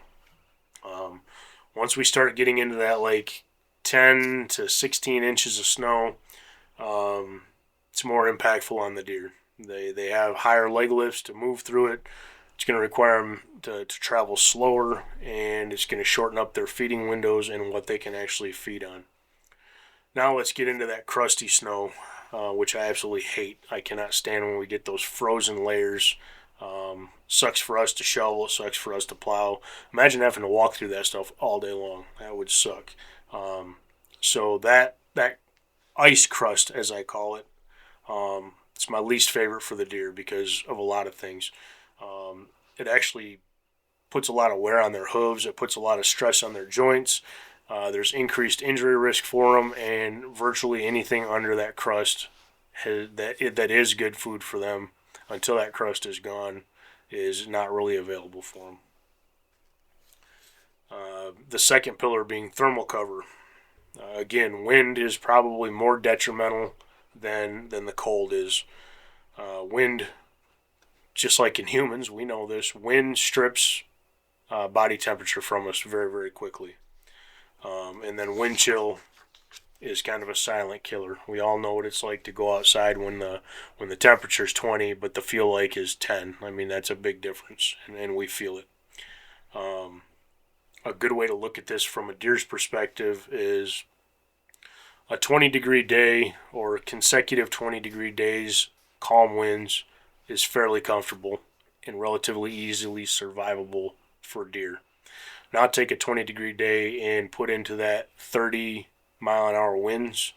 Once we start getting into that like 10 to 16 inches of snow, it's more impactful on the deer. They have higher leg lifts to move through it. It's going to require them to travel slower, and it's going to shorten up their feeding windows and what they can actually feed on. Now let's get into that crusty snow, which I absolutely hate. I cannot stand when we get those frozen layers. Sucks for us to shovel, it sucks for us to plow. Imagine having to walk through that stuff all day long. That would suck. So that ice crust, as I call it, it's my least favorite for the deer because of a lot of things. It actually puts a lot of wear on their hooves. It puts a lot of stress on their joints. There's increased injury risk for them, and virtually anything under that crust that is good food for them until that crust is gone is not really available for them. The second pillar being thermal cover. Again, wind is probably more detrimental than the cold is. Wind, just like in humans, we know this, wind strips body temperature from us very, very quickly. And then wind chill is kind of a silent killer. We all know what it's like to go outside when the temperature's 20, but the feel like is 10. I mean, that's a big difference, and we feel it. A good way to look at this from a deer's perspective is a 20-degree day or consecutive 20-degree days, calm winds, is fairly comfortable and relatively easily survivable for deer. Now take a 20-degree day and put into that 30-mile-an-hour winds,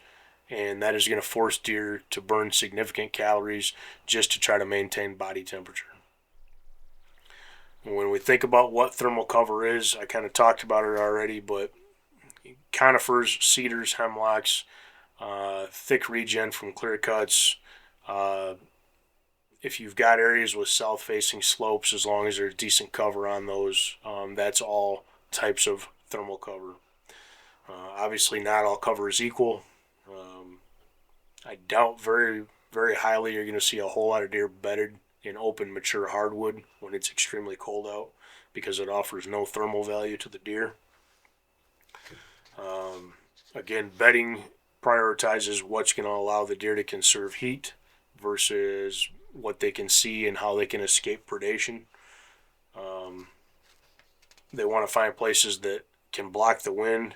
and that is going to force deer to burn significant calories just to try to maintain body temperature. When we think about what thermal cover is, I kind of talked about it already, but conifers, cedars, hemlocks, thick regen from clear cuts. If you've got areas with south-facing slopes, as long as there's decent cover on those, that's all types of thermal cover. Obviously, not all cover is equal. I doubt very, very highly you're going to see a whole lot of deer bedded in open, mature hardwood when it's extremely cold out, because it offers no thermal value to the deer. Again, bedding prioritizes what's going to allow the deer to conserve heat versus what they can see and how they can escape predation. They want to find places that can block the wind,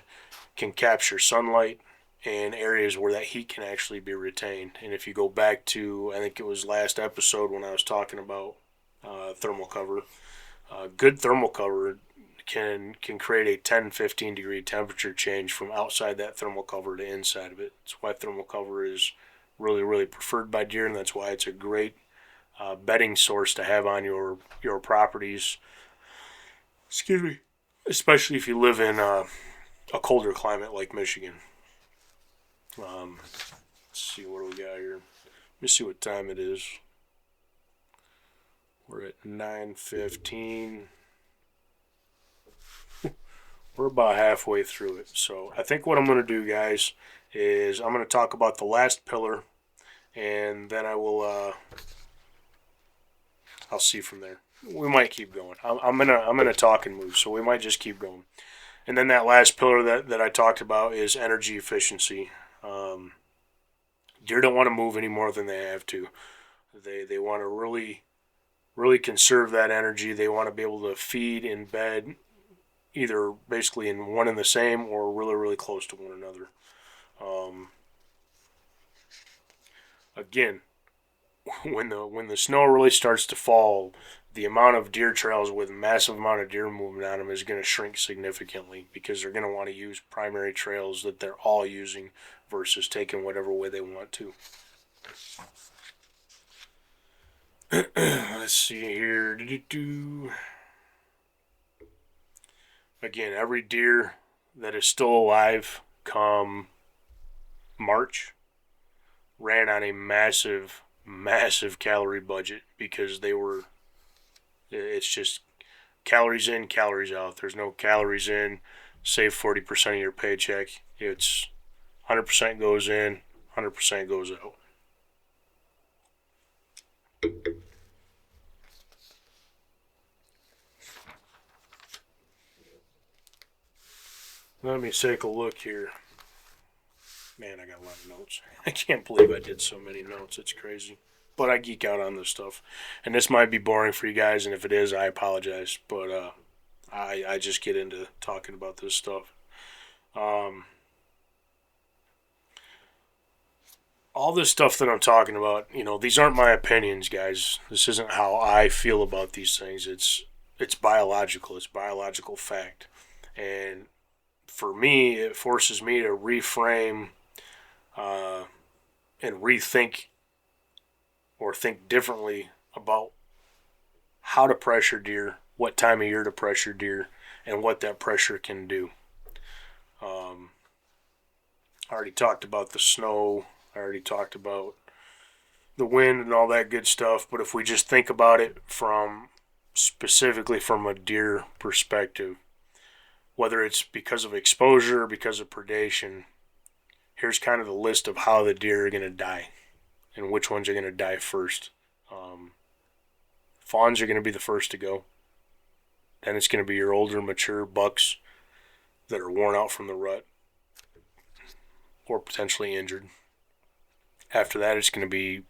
can capture sunlight, and areas where that heat can actually be retained. And if you go back to, I think it was last episode when I was talking about thermal cover, good thermal cover can create a 10-15 degree temperature change from outside that thermal cover to inside of it. That's why thermal cover is really, really preferred by deer, and that's why it's a great bedding source to have on your properties. Excuse me. Especially if you live in a colder climate like Michigan. Let's see, what do we got here? Let me see what time it is. We're at 9:15. We're about halfway through it. So I think what I'm going to do, guys, is I'm going to talk about the last pillar, and then I will I'll see from there. We might keep going. I'm gonna talk and move, so we might just keep going. And then that last pillar that I talked about is energy efficiency. Deer don't want to move any more than they have to. They want to really conserve that energy. They want to be able to feed in bed, either basically in one and the same or really, really close to one another. Again, when the snow really starts to fall, the amount of deer trails with a massive amount of deer movement on them is going to shrink significantly, because they're going to want to use primary trails that they're all using versus taking whatever way they want to. Let's see here. Again, every deer that is still alive come March ran on a massive calorie budget, because it's just calories in, calories out. There's no calories in, save 40% of your paycheck. It's 100% goes in, 100% goes out. Let me take a look here. Man, I got a lot of notes. I can't believe I did so many notes. It's crazy. But I geek out on this stuff. And this might be boring for you guys, and if it is, I apologize. But I just get into talking about this stuff. All this stuff that I'm talking about, these aren't my opinions, guys. This isn't how I feel about these things. It's biological. It's biological fact. And for me, it forces me to reframe and rethink or think differently about how to pressure deer, what time of year to pressure deer, and what that pressure can do. I already talked about the snow. I already talked about the wind and all that good stuff. But if we just think about it specifically from a deer perspective, whether it's because of exposure or because of predation, here's kind of the list of how the deer are going to die and which ones are going to die first. Fawns are going to be the first to go. Then it's going to be your older, mature bucks that are worn out from the rut or potentially injured. After that, it's going to be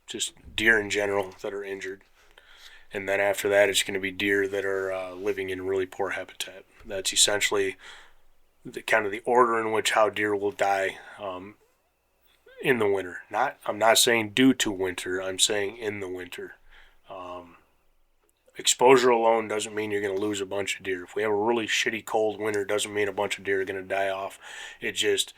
just deer in general that are injured. And then after that, it's going to be deer that are living in really poor habitat. That's essentially the order in which how deer will die in the winter. I'm not saying due to winter. I'm saying in the winter. Exposure alone doesn't mean you're going to lose a bunch of deer. If we have a really shitty cold winter, it doesn't mean a bunch of deer are going to die off. It just,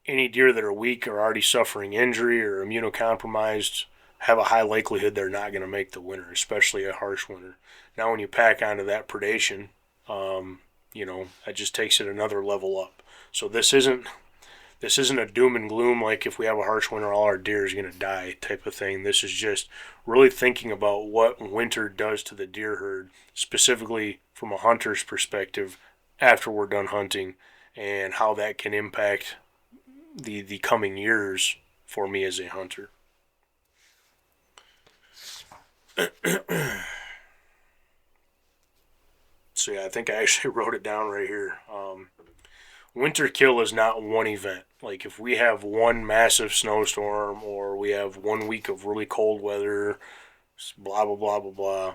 any deer that are weak or already suffering injury or immunocompromised have a high likelihood they're not going to make the winter, especially a harsh winter. Now, when you pack onto that predation, that just takes it another level up. So this isn't a doom and gloom like if we have a harsh winter, all our deer is going to die type of thing. This is just really thinking about what winter does to the deer herd, specifically from a hunter's perspective after we're done hunting, and how that can impact the coming years for me as a hunter. So yeah, I think I actually wrote it down right here. Winter kill is not one event. Like if we have one massive snowstorm or we have 1 week of really cold weather, blah blah blah blah blah.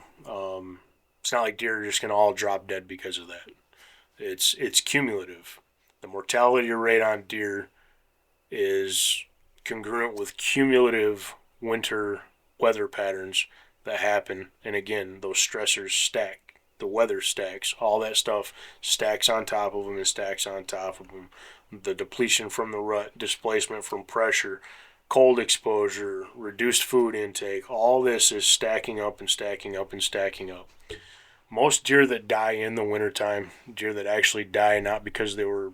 It's not like deer are just gonna all drop dead because of that. It's cumulative. The mortality rate on deer is congruent with cumulative winter weather patterns that happen, and again, those stressors stack. The weather stacks, all that stuff stacks on top of them and stacks on top of them. The depletion from the rut, displacement from pressure, cold exposure, reduced food intake, all this is stacking up and stacking up and stacking up. Most deer that die in the wintertime, deer that actually die not because they were,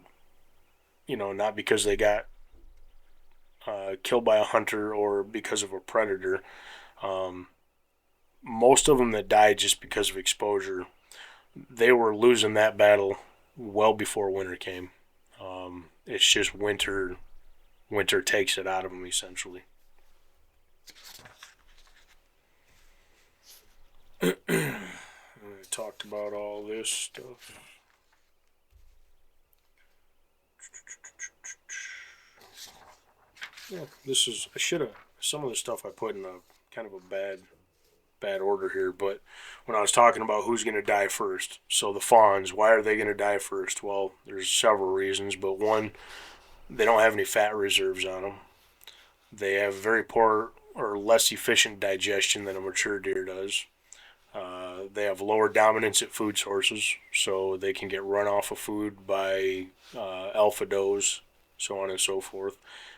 not because they got killed by a hunter or because of a predator, most of them that died just because of exposure, they were losing that battle well before winter came. It's just winter takes it out of them, essentially. I talked about all this stuff. Yeah, some of the stuff I put in a kind of a bad order here, but when I was talking about who's going to die first, so the fawns, why are they going to die first? Well, there's several reasons, but one, they don't have any fat reserves on them. They have very poor or less efficient digestion than a mature deer does. They have lower dominance at food sources, so they can get run off of food by alpha does, so on and so forth.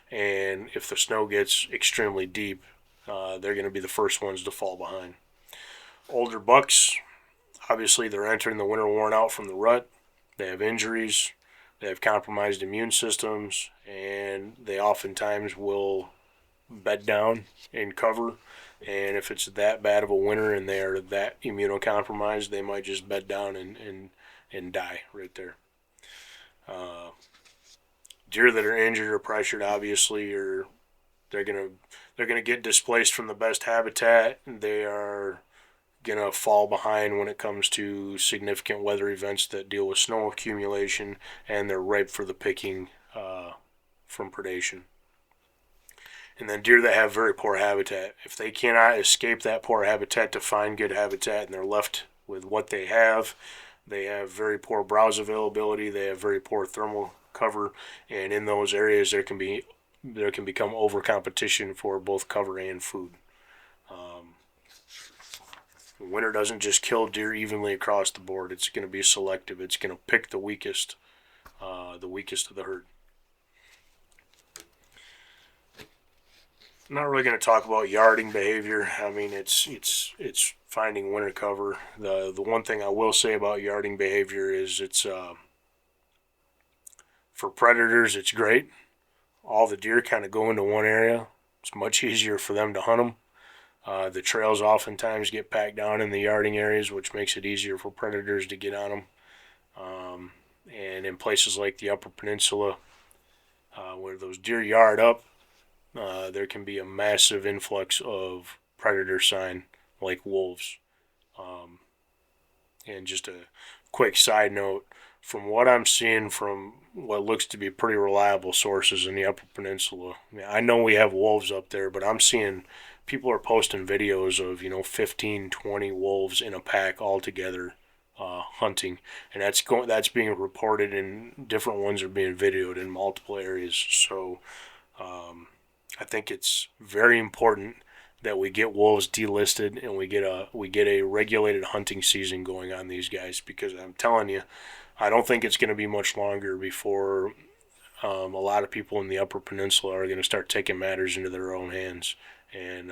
And if the snow gets extremely deep, they're going to be the first ones to fall behind. Older bucks, obviously they're entering the winter worn out from the rut. They have injuries, they have compromised immune systems, and they oftentimes will bed down in cover. And if it's that bad of a winter and they are that immunocompromised, they might just bed down and die right there. Deer that are injured or pressured, obviously, they're gonna get displaced from the best habitat. They are gonna fall behind when it comes to significant weather events that deal with snow accumulation, and they're ripe for the picking from predation. And then deer that have very poor habitat, if they cannot escape that poor habitat to find good habitat and they're left with what they have very poor browse availability, they have very poor thermal cover, and in those areas there can become over competition for both cover and food. Winter doesn't just kill deer evenly across the board. It's going to be selective. It's going to pick the weakest of the herd. I'm not really going to talk about yarding behavior. I mean, it's finding winter cover. The one thing I will say about yarding behavior is it's for predators, it's great. All the deer kind of go into one area. It's much easier for them to hunt them. The trails oftentimes get packed down in the yarding areas, which makes it easier for predators to get on them. And in places like the Upper Peninsula, where those deer yard up, there can be a massive influx of predator sign like wolves. And just a quick side note, from what I'm seeing from what looks to be pretty reliable sources in the Upper Peninsula, I know we have wolves up there, but I'm seeing people are posting videos of 15, 20 wolves in a pack all together hunting, and that's being reported, and different ones are being videoed in multiple areas. So I think it's very important that we get wolves delisted and we get a regulated hunting season going on these guys, because I'm telling you, I don't think it's going to be much longer before a lot of people in the Upper Peninsula are going to start taking matters into their own hands, and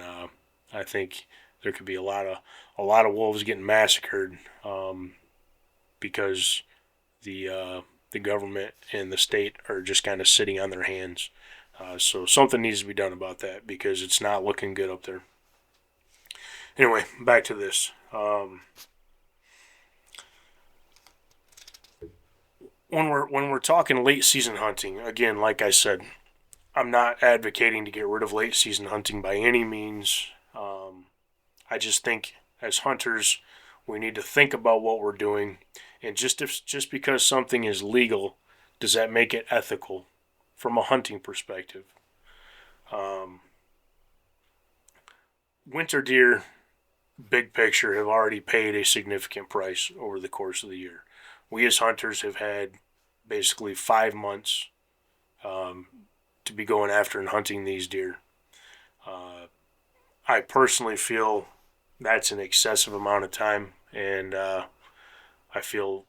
I think there could be a lot of wolves getting massacred because the government and the state are just kind of sitting on their hands. So something needs to be done about that because it's not looking good up there. Anyway, back to this. When we're talking late season hunting, again, like I said, I'm not advocating to get rid of late season hunting by any means. I just think as hunters, we need to think about what we're doing, and just because something is legal, does that make it ethical from a hunting perspective? Winter deer, big picture, have already paid a significant price over the course of the year. We as hunters have had basically 5 months to be going after and hunting these deer. I personally feel that's an excessive amount of time, and I feel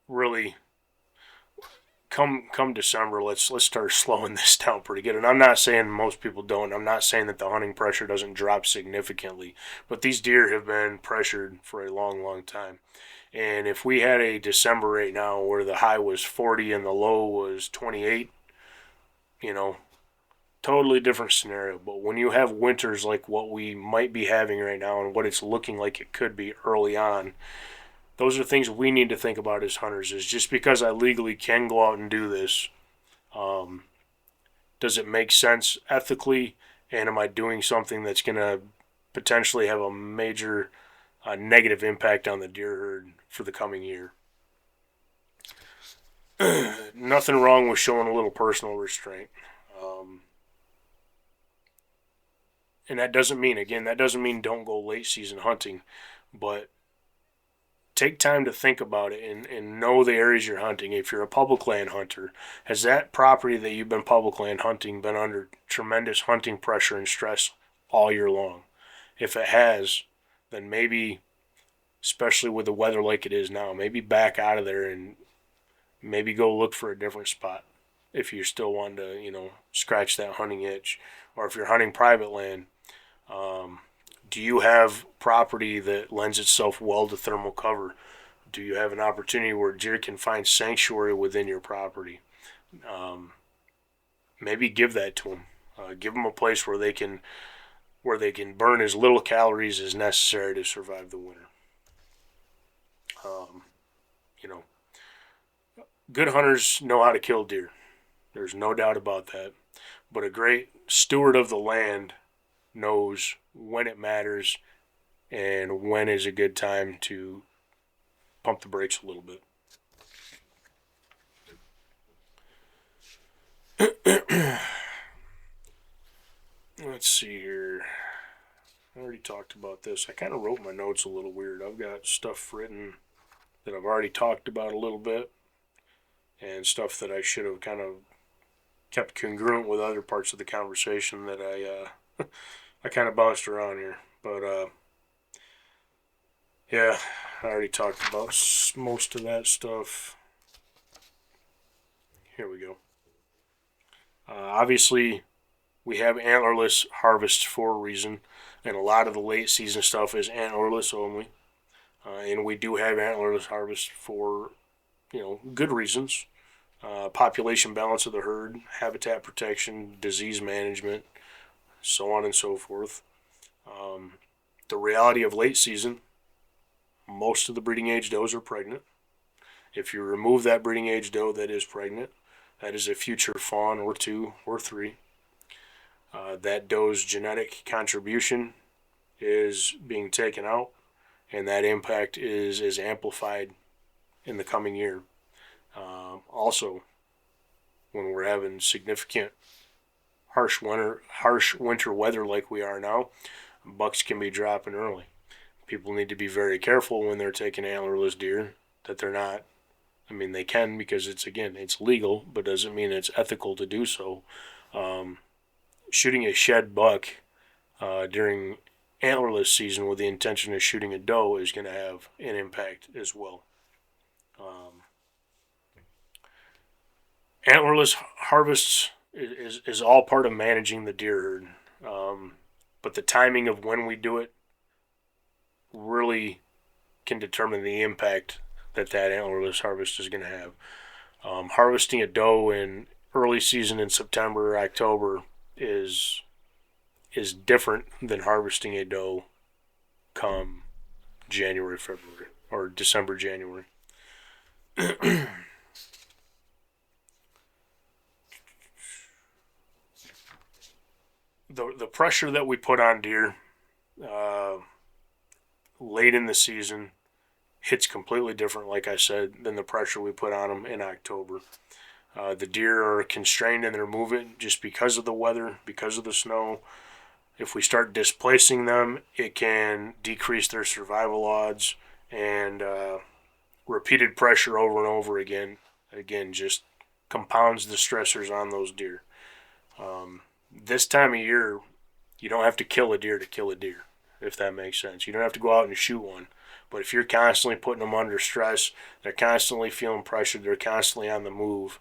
really come December, let's start slowing this down pretty good. And I'm not saying most people don't. I'm not saying that the hunting pressure doesn't drop significantly, but these deer have been pressured for a long, long time. And if we had a December right now where the high was 40 and the low was 28, totally different scenario. But when you have winters like what we might be having right now and what it's looking like it could be early on, those are things we need to think about as hunters. Is just because I legally can go out and do this, does it make sense ethically? And am I doing something that's going to potentially have a major negative impact on the deer herd for the coming year? Nothing wrong with showing a little personal restraint. And that doesn't mean don't go late season hunting, but take time to think about it and know the areas you're hunting. If you're a public land hunter, has that property that you've been public land hunting been under tremendous hunting pressure and stress all year long? If it has, then maybe, especially with the weather like it is now, maybe back out of there and maybe go look for a different spot if you're still wanting to, scratch that hunting itch. Or if you're hunting private land, do you have property that lends itself well to thermal cover? Do you have an opportunity where deer can find sanctuary within your property? Maybe give that to them. Give them a place where they can burn as little calories as necessary to survive the winter. Good hunters know how to kill deer. There's no doubt about that. But a great steward of the land knows when it matters and when is a good time to pump the brakes a little bit. Let's see here. I already talked about this. I kind of wrote my notes a little weird. I've got stuff written that I've already talked about a little bit and stuff that I should have kind of kept congruent with other parts of the conversation that I kind of bounced around here. But yeah, I already talked about most of that stuff. Here we go. Obviously, we have antlerless harvests for a reason, and a lot of the late season stuff is antlerless only. And we do have antlerless harvest for, good reasons. Population balance of the herd, habitat protection, disease management, so on and so forth. The reality of late season, most of the breeding age does are pregnant. If you remove that breeding age doe that is pregnant, that is a future fawn or 2 or 3. That doe's genetic contribution is being taken out, and that impact is amplified in the coming year. Also, when we're having significant harsh winter weather like we are now, bucks can be dropping early. People need to be very careful when they're taking antlerless deer that they're not. I mean, they can because it's legal, but doesn't mean it's ethical to do so. Shooting a shed buck during antlerless season with the intention of shooting a doe is going to have an impact as well. Antlerless harvests is all part of managing the deer herd. But the timing of when we do it really can determine the impact that antlerless harvest is going to have. Harvesting a doe in early season in September or October is different than harvesting a doe come January, February, or December, January. The pressure that we put on deer late in the season hits completely different, like I said, than the pressure we put on them in October. The deer are constrained in their movement just because of the weather, because of the snow. If we start displacing them, it can decrease their survival odds, and repeated pressure over and over again just compounds the stressors on those deer. This time of year, you don't have to kill a deer to kill a deer, if that makes sense. You don't have to go out and shoot one. But if you're constantly putting them under stress, they're constantly feeling pressure, they're constantly on the move,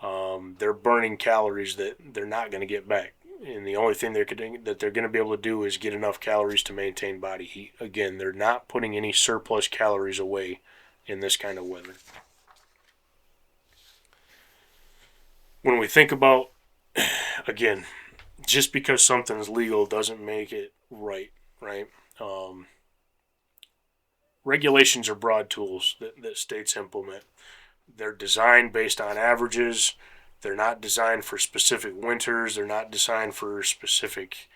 they're burning calories that they're not going to get back. And the only thing that they're going to be able to do is get enough calories to maintain body heat. Again, they're not putting any surplus calories away in this kind of weather. When we think about, again, just because something's legal doesn't make it right? Regulations are broad tools that states implement. They're designed based on averages. They're not designed for specific winters. They're not designed for specific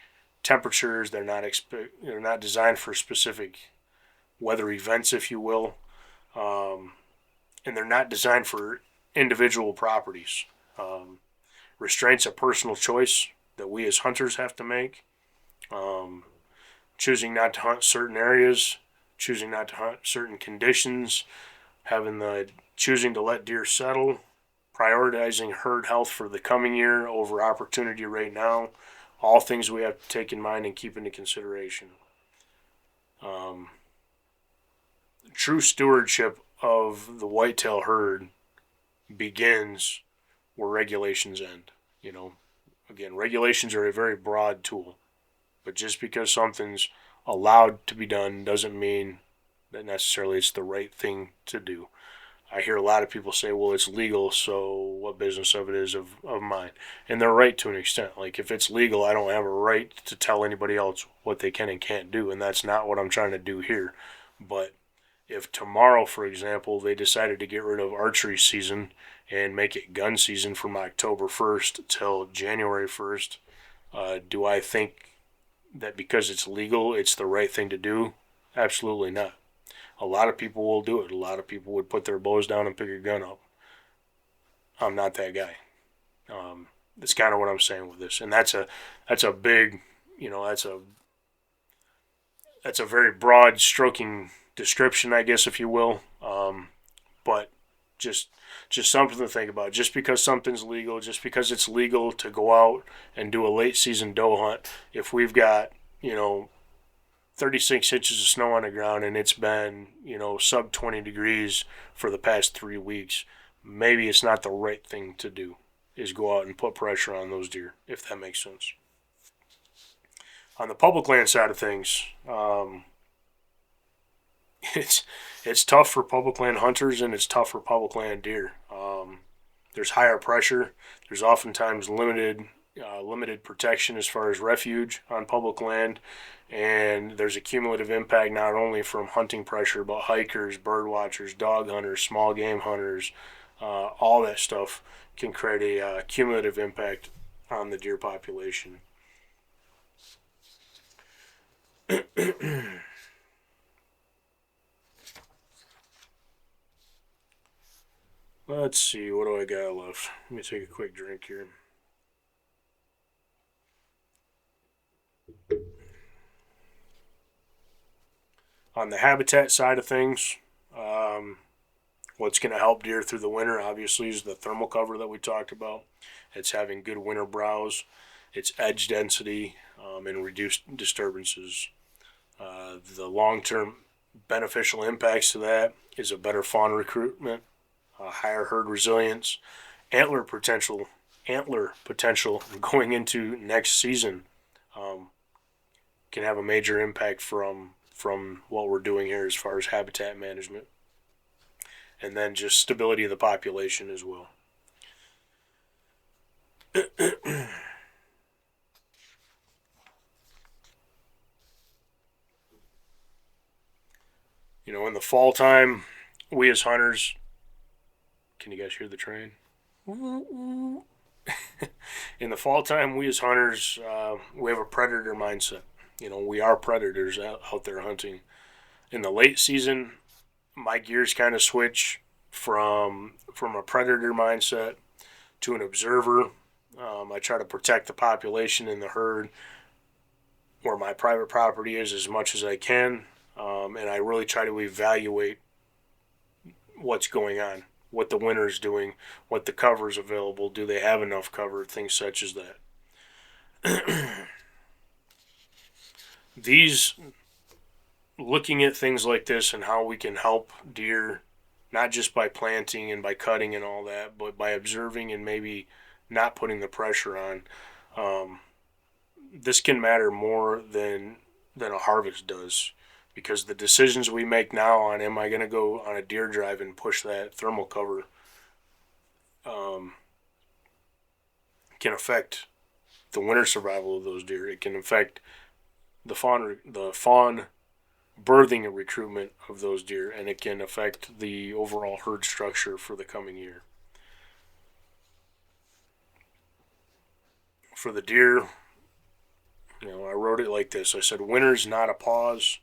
temperatures. They're not designed for specific weather events, if you will. And they're not designed for individual properties. Restraint's a personal choice that we as hunters have to make. Choosing not to hunt certain areas, choosing not to hunt certain conditions, choosing to let deer settle, prioritizing herd health for the coming year over opportunity right now, all things we have to take in mind and keep into consideration. True stewardship of the whitetail herd begins where regulations end. Again, regulations are a very broad tool, but just because something's allowed to be done doesn't mean that necessarily it's the right thing to do. I hear a lot of people say, well, it's legal, so what business of it is of mine? And they're right to an extent. Like, if it's legal, I don't have a right to tell anybody else what they can and can't do, and that's not what I'm trying to do here. But if tomorrow, for example, they decided to get rid of archery season and make it gun season from October 1st till January 1st, do I think that because it's legal, it's the right thing to do? Absolutely not. A lot of people will do it. A lot of people would put their bows down and pick a gun up. I'm not that guy. That's kind of what I'm saying with this, and that's a big, that's a very broad stroking description, I guess, if you will. But just something to think about. Just because something's legal, just because it's legal to go out and do a late season doe hunt, if we've got 36 inches of snow on the ground and it's been sub 20 degrees for the past 3 weeks, maybe it's not the right thing to do, is go out and put pressure on those deer, if that makes sense. On the public land side of things, it's tough for public land hunters and it's tough for public land deer. There's higher pressure. There's oftentimes limited protection as far as refuge on public land, and there's a cumulative impact not only from hunting pressure, but hikers, bird watchers, dog hunters, small game hunters, all that stuff can create a cumulative impact on the deer population. Let's see, what do I got left? Let me take a quick drink here. On the habitat side of things, what's going to help deer through the winter, obviously, is the thermal cover that we talked about. It's having good winter browse, its edge density, and reduced disturbances. The long-term beneficial impacts to that is a better fawn recruitment, higher herd resilience, antler potential going into next season can have a major impact from what we're doing here as far as habitat management, and then just stability of the population as well. In the fall time, we as hunters, can you guys hear the train? In the fall time, we as hunters, we have a predator mindset. We are predators out there hunting. In the late season, my gears kind of switch from a predator mindset to an observer. I try to protect the population in the herd where my private property is as much as I can, and I really try to evaluate what's going on, what the winter is doing, what the cover is available, do they have enough cover, things such as that. Looking at things like this and how we can help deer, not just by planting and by cutting and all that, but by observing and maybe not putting the pressure on, this can matter more than a harvest does, because the decisions we make now on, am I going to go on a deer drive and push that thermal cover, can affect the winter survival of those deer. It can affect the fawn birthing and recruitment of those deer, and it can affect the overall herd structure for the coming year. For the deer, I wrote it like this. I said, winter's not a pause.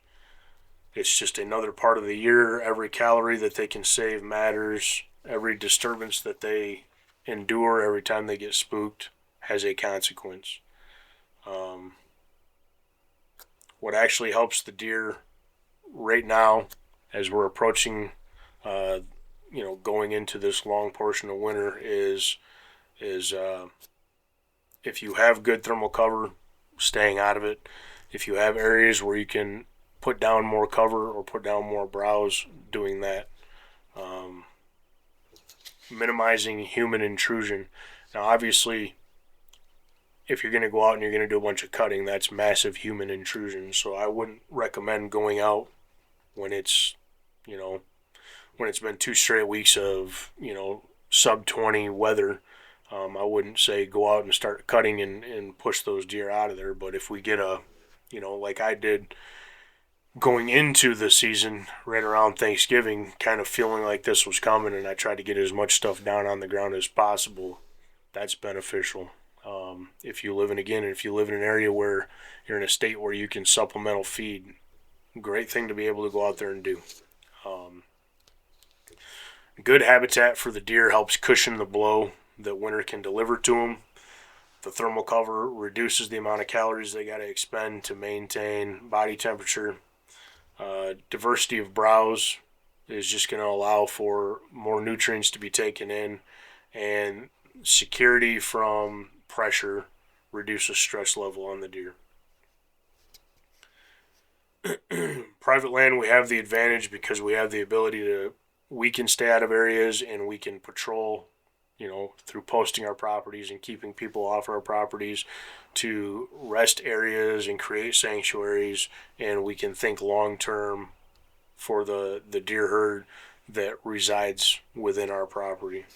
It's just another part of the year. Every calorie that they can save matters. Every disturbance that they endure every time they get spooked has a consequence. What actually helps the deer right now, as we're approaching, going into this long portion of winter, is if you have good thermal cover, staying out of it. If you have areas where you can put down more cover or put down more browse, doing that. Minimizing human intrusion. Now, obviously, if you're going to go out and you're going to do a bunch of cutting, that's massive human intrusion. So I wouldn't recommend going out when it's, when it's been 2 straight weeks of, sub 20 weather. I wouldn't say go out and start cutting and push those deer out of there. But if we get like I did going into the season right around Thanksgiving, kind of feeling like this was coming, and I tried to get as much stuff down on the ground as possible, that's beneficial. If you live in an area where you're in a state where you can supplemental feed, great thing to be able to go out there and do. Good habitat for the deer helps cushion the blow that winter can deliver to them. The thermal cover reduces the amount of calories they got to expend to maintain body temperature. Diversity of browse is just going to allow for more nutrients to be taken in, and security from pressure reduces stress level on the deer. Private land, we have the advantage because we have the ability we can stay out of areas and we can patrol, through posting our properties and keeping people off our properties, to rest areas and create sanctuaries, and we can think long term for the deer herd that resides within our property.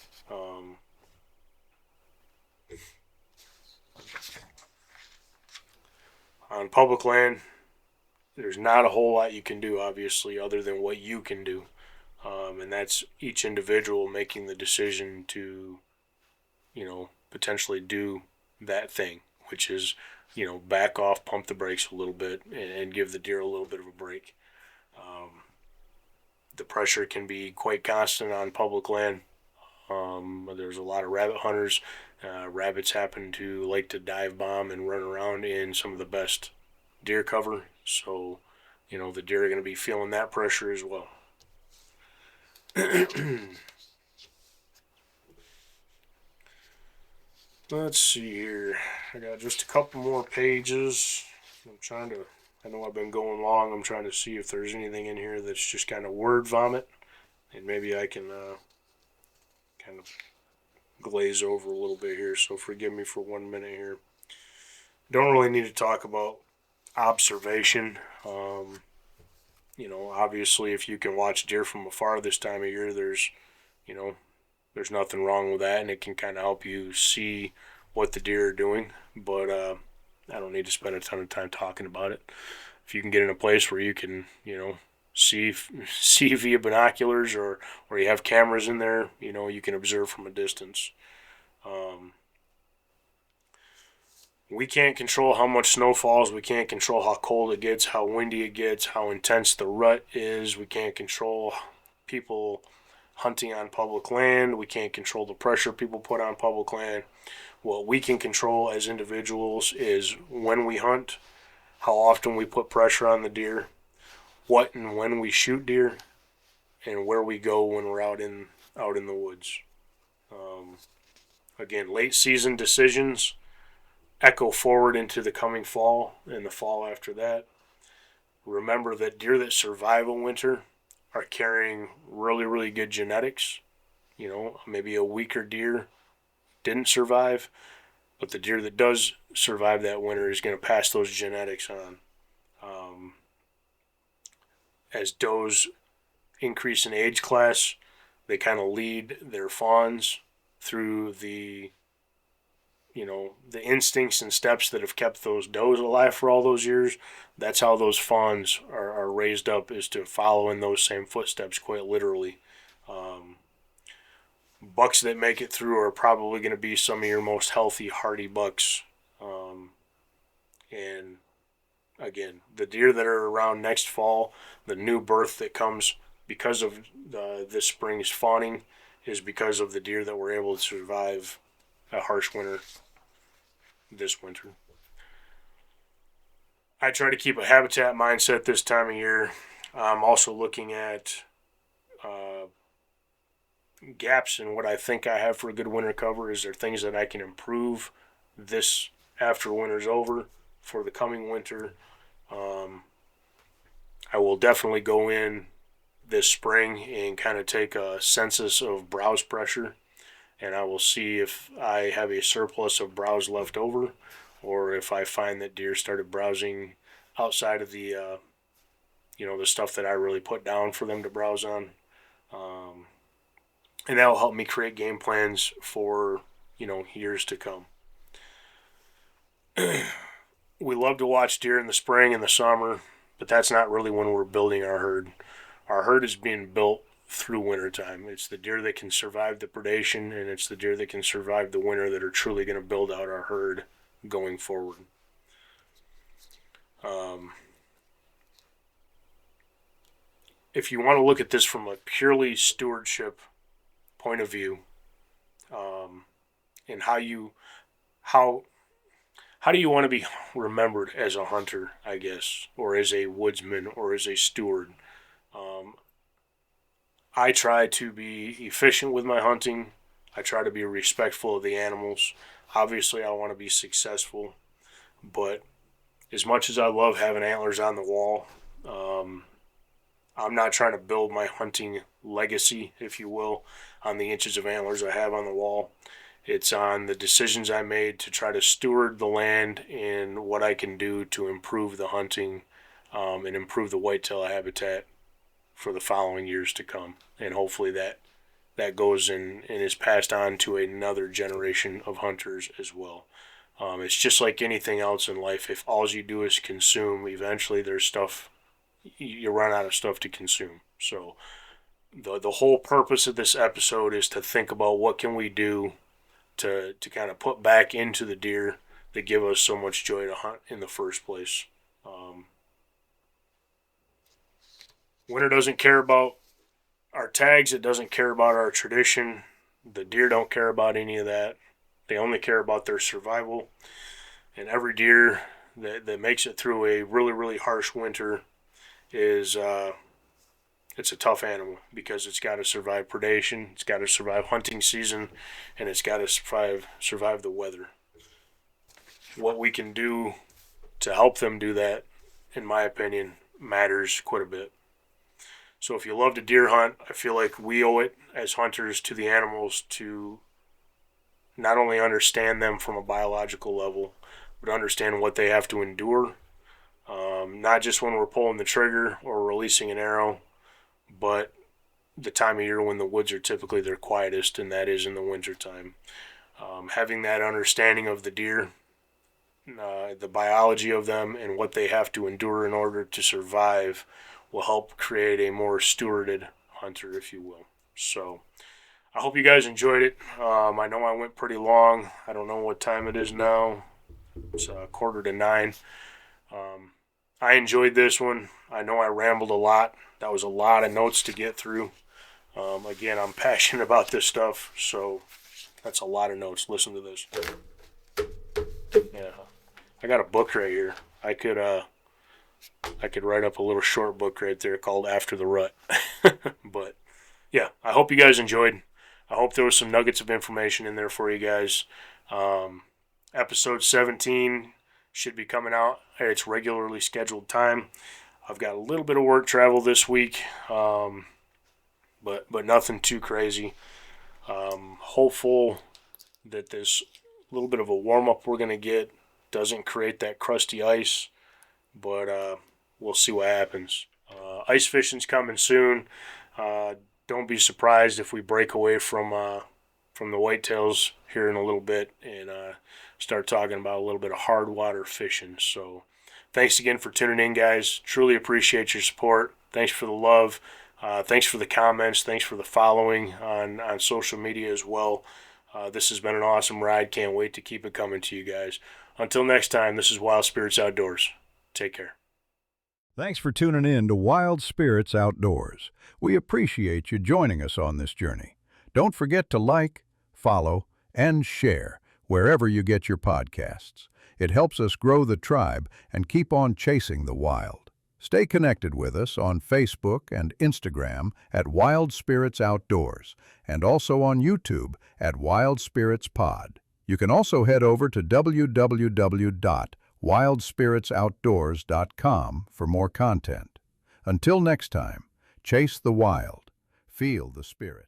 On public land, there's not a whole lot you can do, obviously, other than what you can do. And that's each individual making the decision to, potentially do that thing, which is, back off, pump the brakes a little bit, and give the deer a little bit of a break. The pressure can be quite constant on public land. There's a lot of rabbit hunters. Rabbits happen to like to dive bomb and run around in some of the best deer cover. So, the deer are going to be feeling that pressure as well. Let's see here. I got just a couple more pages. I know I've been going long. I'm trying to see if there's anything in here that's just kind of word vomit. And maybe I can kind of glaze over a little bit here, so forgive me for 1 minute here. Don't really need to talk about observation. Obviously, if you can watch deer from afar this time of year, there's nothing wrong with that, and it can kind of help you see what the deer are doing. But I don't need to spend a ton of time talking about it. If you can get in a place where you can, see via binoculars, or you have cameras in there, you can observe from a distance. We can't control how much snow falls. We can't control how cold it gets, how windy it gets, how intense the rut is. We can't control people hunting on public land. We can't control the pressure people put on public land. What we can control as individuals is when we hunt, how often we put pressure on the deer, what and when we shoot deer, and where we go when we're out in the woods. Again, late season decisions echo forward into the coming fall and the fall after that. Remember that deer that survive a winter are carrying really, really good genetics. Maybe a weaker deer didn't survive, but the deer that does survive that winter is going to pass those genetics on. As does increase in age class, they kind of lead their fawns through the instincts and steps that have kept those does alive for all those years. That's how those fawns are raised up, is to follow in those same footsteps, quite literally. Bucks that make it through are probably going to be some of your most healthy, hardy bucks. And again, the deer that are around next fall, the new birth that comes because of this spring's fawning, is because of the deer that were able to survive a harsh winter this winter. I try to keep a habitat mindset this time of year. I'm also looking at gaps in what I think I have for a good winter cover. Is there things that I can improve this after winter's over for the coming winter? I will definitely go in this spring and kind of take a census of browse pressure, and I will see if I have a surplus of browse left over, or if I find that deer started browsing outside of the the stuff that I really put down for them to browse on. And that will help me create game plans for years to come. We love to watch deer in the spring and the summer, but that's not really when we're building our herd. Our herd is being built through wintertime. It's the deer that can survive the predation, and it's the deer that can survive the winter that are truly going to build out our herd going forward. If you want to look at this from a purely stewardship point of view, and how do you want to be remembered as a hunter, I guess, or as a woodsman, or as a steward? I try to be efficient with my hunting. I try to be respectful of the animals. Obviously, I want to be successful, but as much as I love having antlers on the wall, I'm not trying to build my hunting legacy, if you will, on the inches of antlers I have on the wall. It's on the decisions I made to try to steward the land and what I can do to improve the hunting and improve the whitetail habitat for the following years to come. And hopefully that goes and is passed on to another generation of hunters as well. It's just like anything else in life. If all you do is consume, eventually there's stuff, you run out of stuff to consume. So the whole purpose of this episode is to think about what can we do to kind of put back into the deer that give us so much joy to hunt in the first place. Winter doesn't care about our tags. It doesn't care about our tradition. The deer don't care about any of that. They only care about their survival. And every deer that makes it through a really, really harsh winter is it's a tough animal, because it's got to survive predation, it's got to survive hunting season, and it's got to survive the weather. What we can do to help them do that, in my opinion, matters quite a bit. So if you love to deer hunt, I feel like we owe it as hunters to the animals to not only understand them from a biological level, but understand what they have to endure, not just when we're pulling the trigger or releasing an arrow, but the time of year when the woods are typically their quietest, and that is in the winter time. Having that understanding of the deer, the biology of them, and what they have to endure in order to survive will help create a more stewarded hunter, if you will. So I hope you guys enjoyed it. I know I went pretty long. I don't know what time it is now. It's 8:45. I enjoyed this one. I know I rambled a lot. That was a lot of notes to get through. Again, I'm passionate about this stuff, so that's a lot of notes. Listen to this. Yeah, I got a book right here. I could write up a little short book right there called After the Rut. But yeah, I hope you guys enjoyed. I hope there was some nuggets of information in there for you guys. Episode 17 should be coming out at its regularly scheduled time. I've got a little bit of work travel this week, but nothing too crazy. Hopeful that this little bit of a warm-up we're going to get doesn't create that crusty ice, but we'll see what happens. Ice fishing's coming soon. Don't be surprised if we break away from the whitetails here in a little bit and start talking about a little bit of hard water fishing. So thanks again for tuning in, guys. Truly appreciate your support. Thanks for the love. Thanks for the comments. Thanks for the following on social media as well. This has been an awesome ride. Can't wait to keep it coming to you guys. Until next time, this is Wild Spirits Outdoors. Take care. Thanks for tuning in to Wild Spirits Outdoors. We appreciate you joining us on this journey. Don't forget to like, follow, and share wherever you get your podcasts. It helps us grow the tribe and keep on chasing the wild. Stay connected with us on Facebook and Instagram at Wild Spirits Outdoors, and also on YouTube at Wild Spirits Pod. You can also head over to www.wildspiritsoutdoors.com for more content. Until next time, chase the wild, feel the spirit.